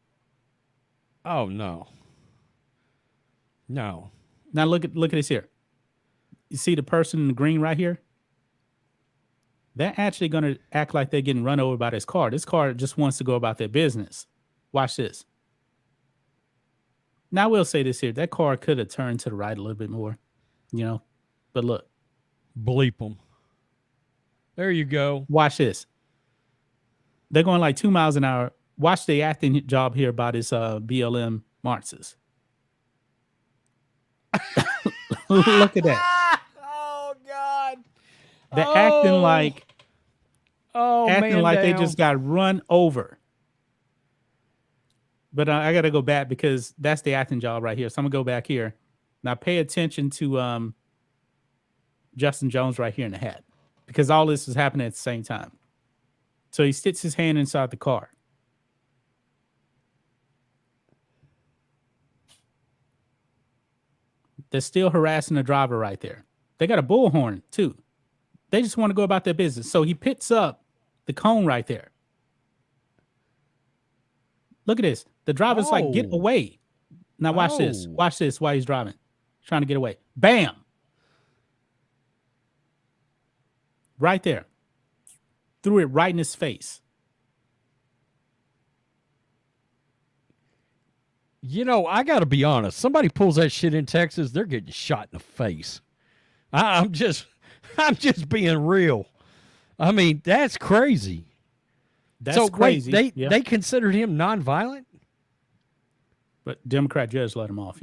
Oh, no. No. Now look at this here. You see the person in the green right here? They're actually going to act like they're getting run over by this car. This car just wants to go about their business. Watch this. Now, I will say this here. That car could have turned to the right a little bit more, but look. Bleep them. There you go. Watch this. They're going like 2 miles an hour. Watch the acting job here by this BLM Marxist. Look at that. Oh, God. They're acting like they down. just got run over. But I got to go back because that's the acting job right here. So I'm going to go back here. Now pay attention to Justin Jones right here in the hat because all this is happening at the same time. So he sticks his hand inside the car. They're still harassing the driver right there. They got a bullhorn too. They just want to go about their business. So he picks up the cone right there. Look at this. The driver's like, get away. Now watch this. Watch this while he's driving. Trying to get away. Bam. Right there. Threw it right in his face. I got to be honest. Somebody pulls that shit in Texas, they're getting shot in the face. I'm just being real. I mean, that's crazy. That's crazy. Wait, they considered him nonviolent? But Democrat judge let him off,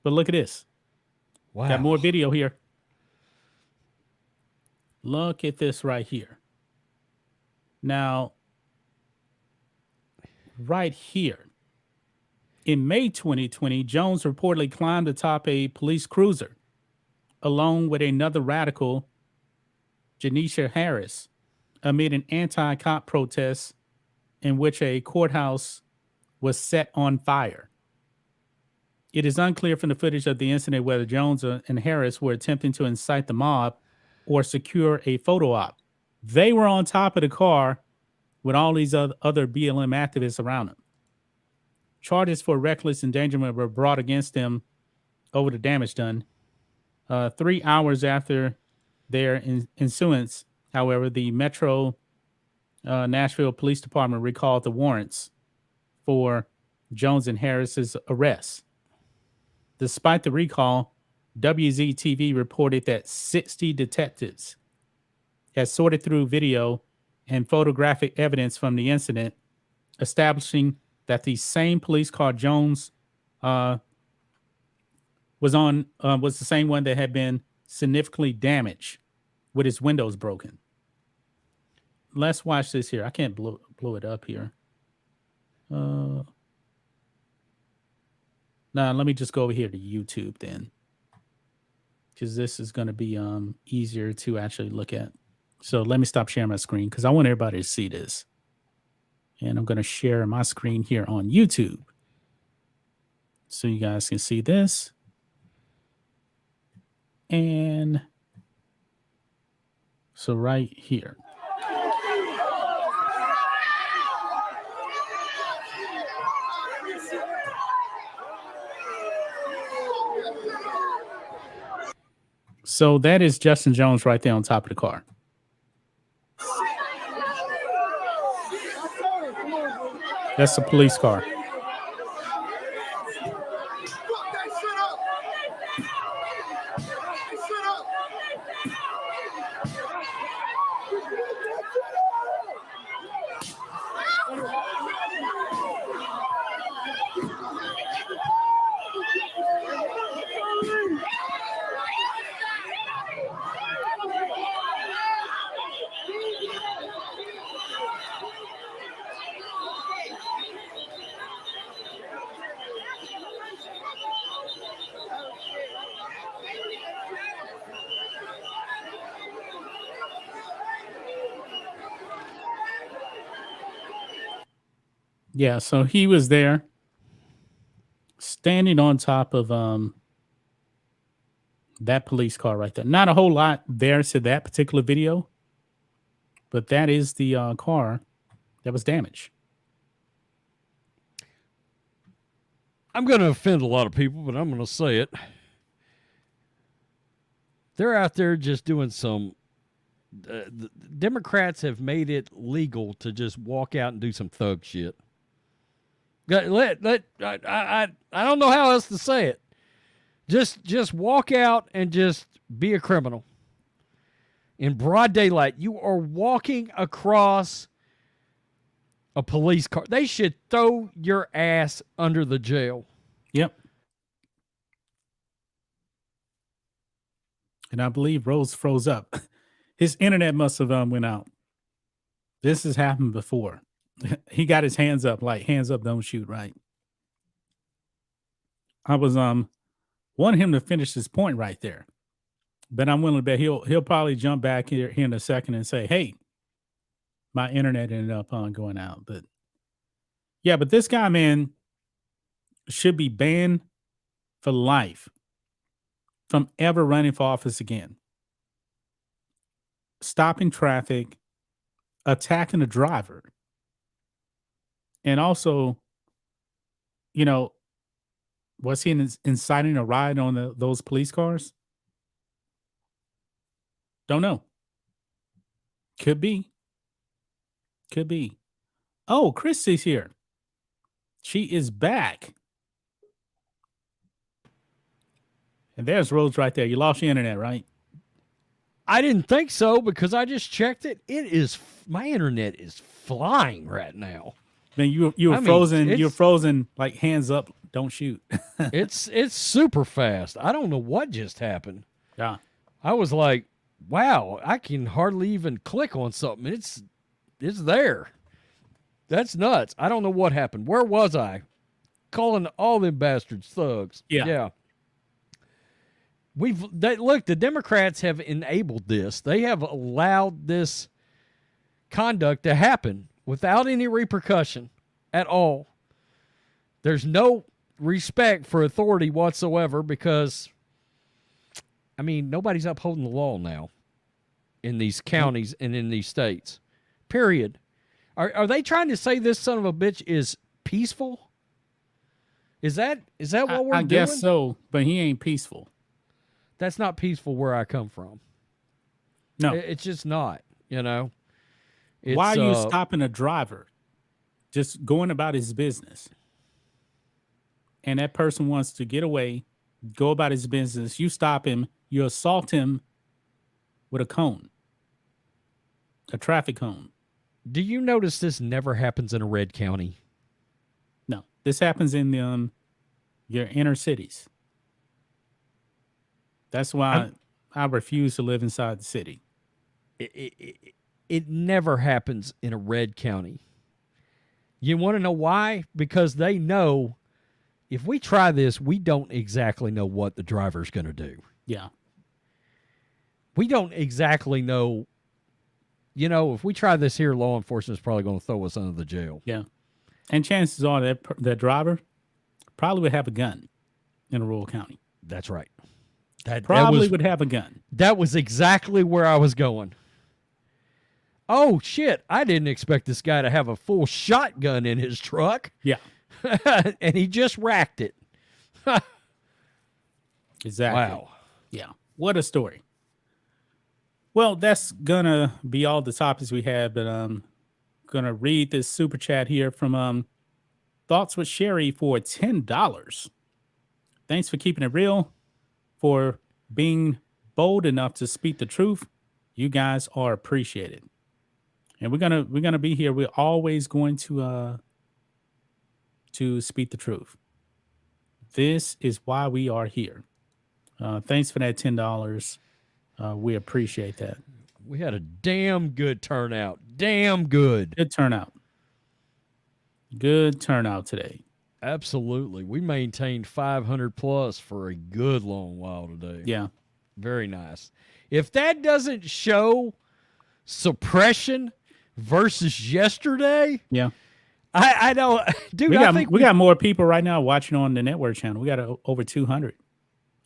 But look at this. Wow. Got more video here. Look at this right here. Now, right here. In May 2020, Jones reportedly climbed atop a police cruiser along with another radical, Janisha Harris, amid an anti-cop protest in which a courthouse was set on fire. It is unclear from the footage of the incident whether Jones and Harris were attempting to incite the mob or secure a photo op. They were on top of the car with all these other BLM activists around them. Charges for reckless endangerment were brought against them over the damage done. 3 hours after their ensuance, however, the Metro Nashville Police Department recalled the warrants for Jones and Harris's arrests. Despite the recall, WZTV reported that 60 detectives had sorted through video and photographic evidence from the incident, establishing that the same police car Jones was the same one that had been significantly damaged with its windows broken. Let's watch this here. I can't blow it up here. Now let me just go over here to YouTube then, because this is going to be easier to actually look at. So let me stop sharing my screen because I want everybody to see this. And I'm going to share my screen here on YouTube so you guys can see this. And so right here. So that is Justin Jones right there on top of the car. That's a police car. Yeah, so he was there standing on top of that police car right there. Not a whole lot there to that particular video, but that is the car that was damaged. I'm going to offend a lot of people, but I'm going to say it. They're out there just doing some. The Democrats have made it legal to just walk out and do some thug shit. I don't know how else to say it. Just walk out and just be a criminal. In broad daylight, you are walking across a police car. They should throw your ass under the jail. Yep. And I believe Rose froze up. His internet must have went out. This has happened before. He got his hands up, like hands up, don't shoot, right? I was wanting him to finish his point right there. But I'm willing to bet he'll probably jump back here in a second and say, hey, my internet ended up going out. But yeah, but this guy, man, should be banned for life from ever running for office again. Stopping traffic, attacking a driver. And also, you know, was he inciting a riot on those police cars? Don't know. Could be. Could be. Oh, Christy's here. She is back. And there's Rose right there. You lost your internet, right? I didn't think so because I just checked it. My internet is flying right now. Then you were frozen. You're frozen, like hands up, don't shoot. it's super fast. I don't know what just happened. Yeah. I was like, wow, I can hardly even click on something. It's there. That's nuts. I don't know what happened. Where was I? Calling all them bastards thugs. Yeah. Look, the Democrats have enabled this. They have allowed this conduct to happen without any repercussion at all. There's no respect for authority whatsoever because, I mean, nobody's upholding the law now in these counties and in these states. Period. Are they trying to say this son of a bitch is peaceful? Is that what we're doing? I guess so, but he ain't peaceful. That's not peaceful where I come from. No. It's just not, you know. Why are you stopping a driver? Just going about his business. And that person wants to get away, go about his business. You stop him, you assault him with a cone. A traffic cone. Do you notice this never happens in a red county? No. This happens in your inner cities. That's why I refuse to live inside the city. It never happens in a red county. You want to know why? Because they know if we try this, we don't exactly know what the driver's going to do. Yeah. We don't exactly know. You know, if we try this here, law enforcement is probably going to throw us under the jail. Yeah. And chances are that driver probably would have a gun in a rural county. That's right. Would have a gun. That was exactly where I was going. Oh, shit. I didn't expect this guy to have a full shotgun in his truck. Yeah. And he just racked it. Exactly. Wow. Yeah. What a story. Well, that's going to be all the topics we have, but I'm going to read this super chat here from Thoughts with Sherry for $10. Thanks for keeping it real, for being bold enough to speak the truth. You guys are appreciated. And we're gonna be here. We're always going to speak the truth. This is why we are here. Thanks for that $10. We appreciate that. We had a damn good turnout. Damn good. Good turnout. Good turnout today. Absolutely. We maintained 500 plus for a good long while today. Yeah. Very nice. If that doesn't show suppression versus yesterday, yeah, I don't, dude. We got more people right now watching on the network channel. We got over 200.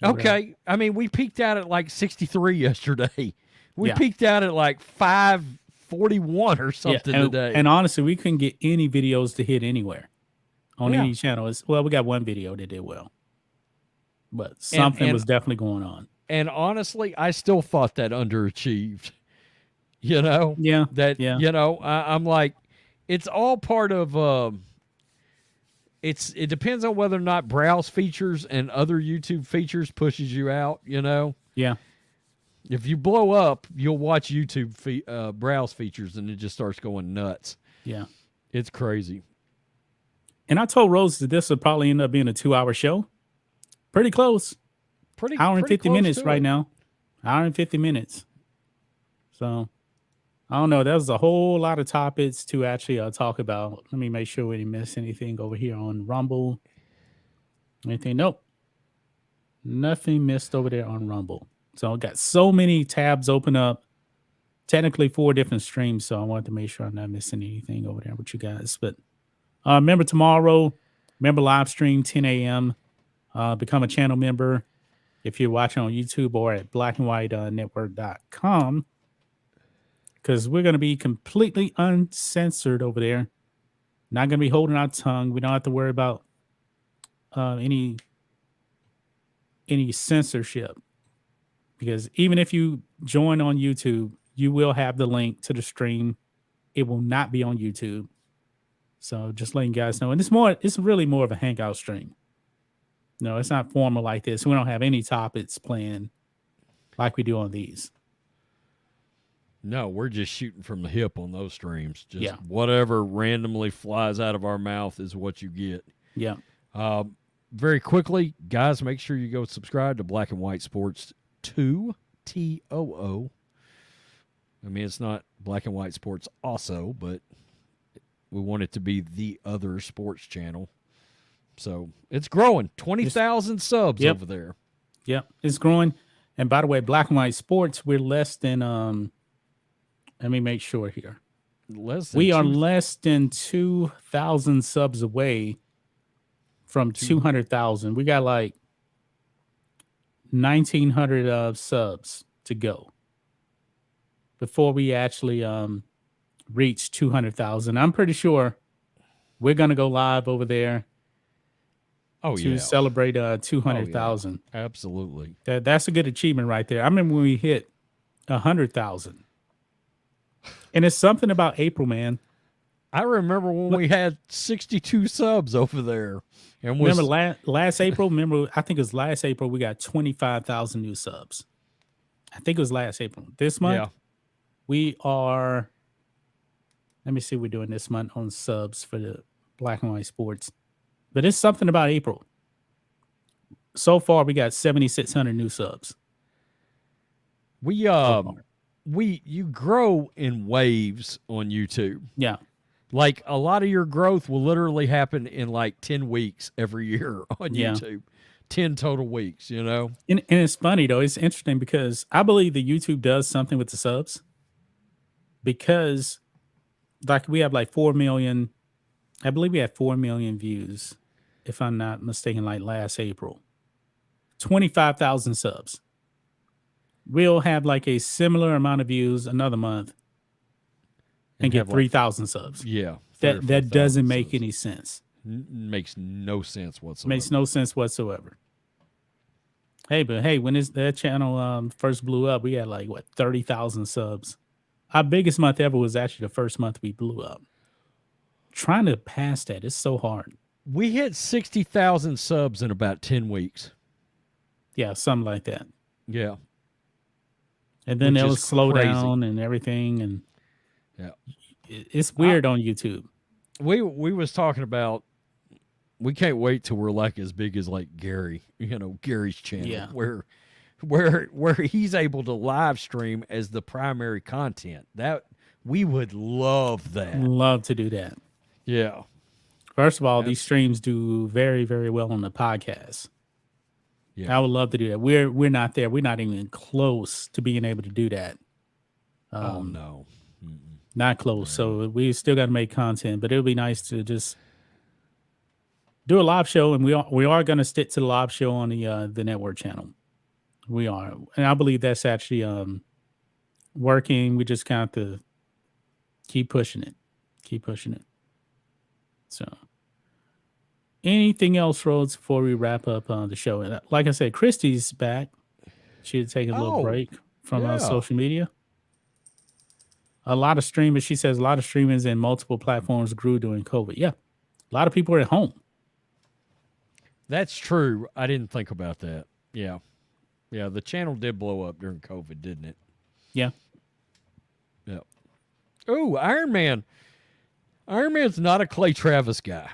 Okay, I mean, we peaked out at like 63 yesterday. We Yeah. peaked out at like 541 or something today. And honestly, we couldn't get any videos to hit anywhere on Yeah. any channel. Well, we got one video that did well, but something was definitely going on. And honestly, I still thought that underachieved. You know, Yeah, that yeah. you know, I'm like, it's all part of. It depends on whether or not browse features and other YouTube features pushes you out. You know, Yeah. if you blow up, you'll watch YouTube browse features and it just starts going nuts. Yeah. It's crazy. And I told Rose that this would probably end up being a 2-hour show. Pretty close. Hour and 50 minutes right now. Hour and 50 minutes. So I don't know. That was a whole lot of topics to actually talk about. Let me make sure we didn't miss anything over here on Rumble. Anything? Nope. Nothing missed over there on Rumble. So I got so many tabs open up. Technically 4 different streams. So I wanted to make sure I'm not missing anything over there with you guys. But remember tomorrow, live stream 10 a.m. Become a channel member if you're watching on YouTube or at blackandwhitenetwork.com. Because we're going to be completely uncensored over there. Not going to be holding our tongue. We don't have to worry about any censorship. Because even if you join on YouTube, you will have the link to the stream. It will not be on YouTube. So just letting you guys know. And it's really more of a hangout stream. No, it's not formal like this. We don't have any topics planned like we do on these. No, we're just shooting from the hip on those streams. Just whatever randomly flies out of our mouth is what you get. Yeah. Very quickly, guys, make sure you go subscribe to Black and White Sports 2, TOO. I mean, it's not Black and White Sports also, but we want it to be the other sports channel. So it's growing. 20,000 subs over there. Yep, it's growing. And by the way, Black and White Sports, we're less than let me make sure here. We are less than 2,000 subs away from 200,000. We got like 1,900 subs to go before we actually reach 200,000. I'm pretty sure we're going to go live over there to celebrate 200,000. Absolutely. That's a good achievement right there. I remember when we hit 100,000. And it's something about April, man. I remember when we had 62 subs over there. And remember last April? I think it was last April, we got 25,000 new subs. I think it was last April. This month, we are, let me see what we're doing this month on subs for the Black and White Sports. But it's something about April. So far, we got 7,600 new subs. You grow in waves on YouTube. Yeah. Like a lot of your growth will literally happen in like 10 weeks every year on YouTube. 10 total weeks, you know? And it's funny though. It's interesting because I believe that YouTube does something with the subs. Because like we have like 4 million, I believe we had 4 million views, if I'm not mistaken, like last April. 25,000 subs. We'll have like a similar amount of views another month and get 3,000 subs. Yeah. That doesn't make any sense. Makes no sense whatsoever. Makes no sense whatsoever. Hey, but hey, when that channel first blew up, we had like, 30,000 subs. Our biggest month ever was actually the first month we blew up. Trying to pass that, it's so hard. We hit 60,000 subs in about 10 weeks. Yeah, something like that. Yeah. And then it'll slow down and everything. And it's weird on YouTube. We was talking about, we can't wait till we're like as big as like Gary, Gary's channel, where he's able to live stream as the primary content. That we would love that. Love to do that. Yeah. First of all, these streams do very, very well on the podcast. Yeah. I would love to do that. We're not there. We're not even close to being able to do that. Oh no. Not close. So we still got to make content, but it would be nice to just do a live show, and we are going to stick to the live show on the network channel. We are, and I believe that's actually working. We just got to keep pushing it. So, Anything else, Rhodes, before we wrap up the show? And like I said, Christy's back. She had taken a little break from social media. A lot of streamers, she says, a lot of streamers and multiple platforms grew during COVID. Yeah, a lot of people are at home. That's true. I didn't think about that. Yeah. Yeah, the channel did blow up during COVID, didn't it? Yeah. Yeah. Oh, Iron Man. Iron Man's not a Clay Travis guy.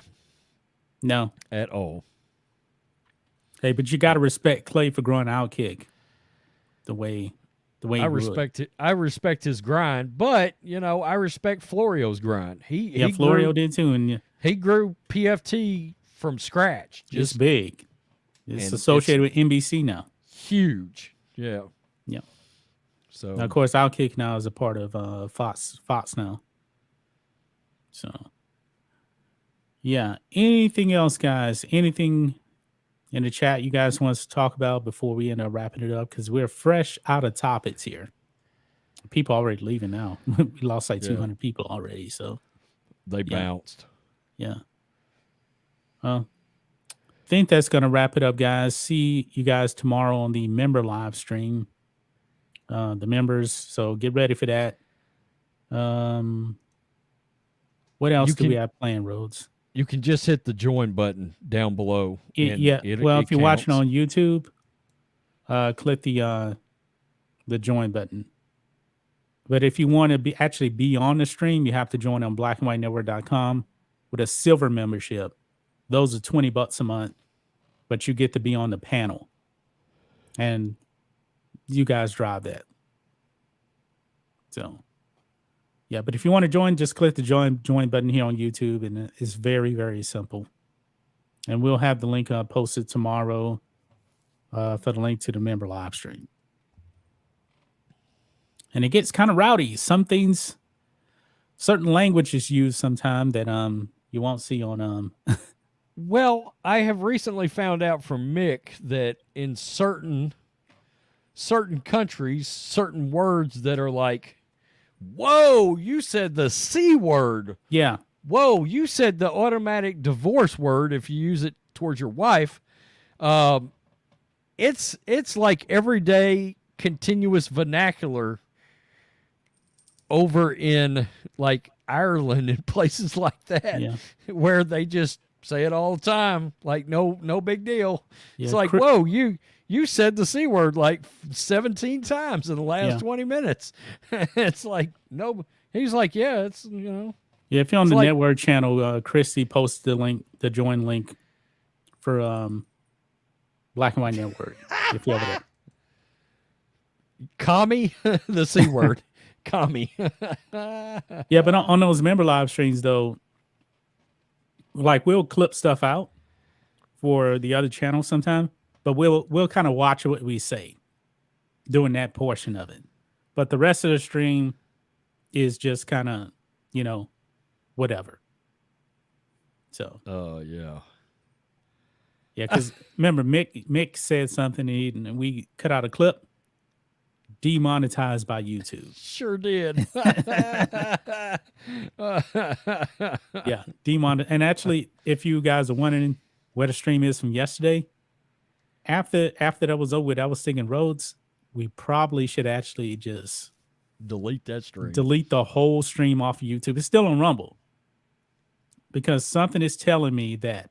No. At all. Hey, but you got to respect Clay for growing Outkick the way I respect it. I respect his grind, but you know, I respect Florio's grind. Florio did too, and he grew PFT from scratch. It's big. It's associated with NBC now. Huge. Yeah. Yeah. So now, of course, Outkick now is a part of Fox now. So yeah. Anything else, guys? Anything in the chat you guys want us to talk about before we end up wrapping it up? Because we're fresh out of topics here. People already leaving now. We lost like 200 people already. So they bounced. Yeah. Well, I think that's going to wrap it up, guys. See you guys tomorrow on the member live stream. The members. So get ready for that. What else do we have planned, Rhodes? You can just hit the join button down below. If you're watching on YouTube, click the join button. But if you want to be on the stream, you have to join on blackandwhitenetwork.com with a silver membership. Those are $20 a month, but you get to be on the panel. And you guys drive that. So yeah, but if you want to join, just click the join button here on YouTube, and it's very, very simple. And we'll have the link posted tomorrow for the link to the member live stream. And it gets kind of rowdy. Some things, certain language is used sometime that you won't see on. Well, I have recently found out from Mick that in certain countries, certain words that are like, whoa, you said the C word. Yeah. Whoa, you said the automatic divorce word if you use it towards your wife. It's like everyday continuous vernacular over in like Ireland and places like that, where they just say it all the time, like no big deal. Yeah, it's like, whoa, you said the C word like 17 times in the last 20 minutes. It's like, no, he's like, yeah, it's, you know. Yeah, if you're on the network channel, Christy posted the link, the join link for Black and White Network. If you have it. Commie, the C word. Commie. Yeah, but on those member live streams, though, like we'll clip stuff out for the other channels sometime. But we'll kind of watch what we say during that portion of it. But the rest of the stream is just kind of, you know, whatever. So. Oh, yeah. Yeah, because remember, Mick said something and we cut out a clip. Demonetized by YouTube. Sure did. Yeah, demonetized. And actually, if you guys are wondering where the stream is from yesterday, after that was over with, I was thinking, Rhodes, we probably should actually just delete that stream. Delete the whole stream off of YouTube. It's still on Rumble. Because something is telling me that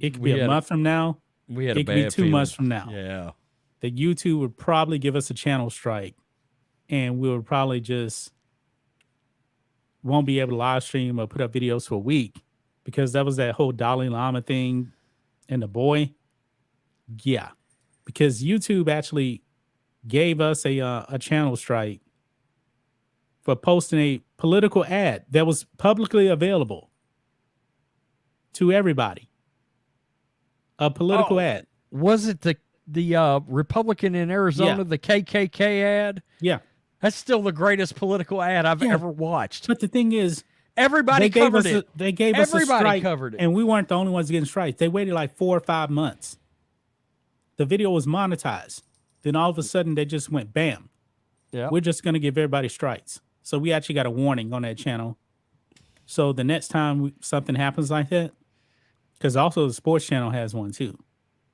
it could be a month from now. It could be 2 months from now. Yeah. That YouTube would probably give us a channel strike. And we would probably just won't be able to live stream or put up videos for a week. Because that was that whole Dalai Lama thing and the boy. Yeah, because YouTube actually gave us a channel strike for posting a political ad that was publicly available to everybody. A political ad. Was it the Republican in Arizona, the KKK ad? Yeah. That's still the greatest political ad I've ever watched. But the thing is, everybody covered it. They gave us a strike, covered it. And we weren't the only ones getting strikes. They waited like 4 or 5 months. The video was monetized. Then all of a sudden they just went bam. Yeah. We're just going to give everybody strikes. So we actually got a warning on that channel. So the next time something happens like that, Because also the sports channel has one too.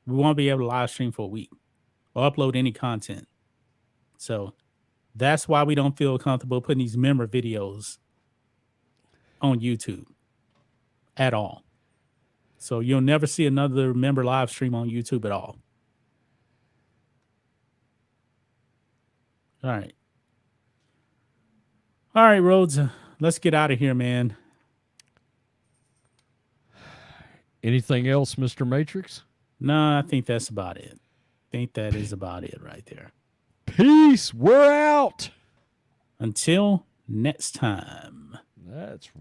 We won't be able to live stream for a week or upload any content. So that's why we don't feel comfortable putting these member videos on YouTube at all. So you'll never see another member live stream on YouTube at all. All right. All right, Rhodes. Let's get out of here, man. Anything else, Mr. Matrix? No, I think that's about it. I think that is about it right there. Peace. We're out. Until next time. That's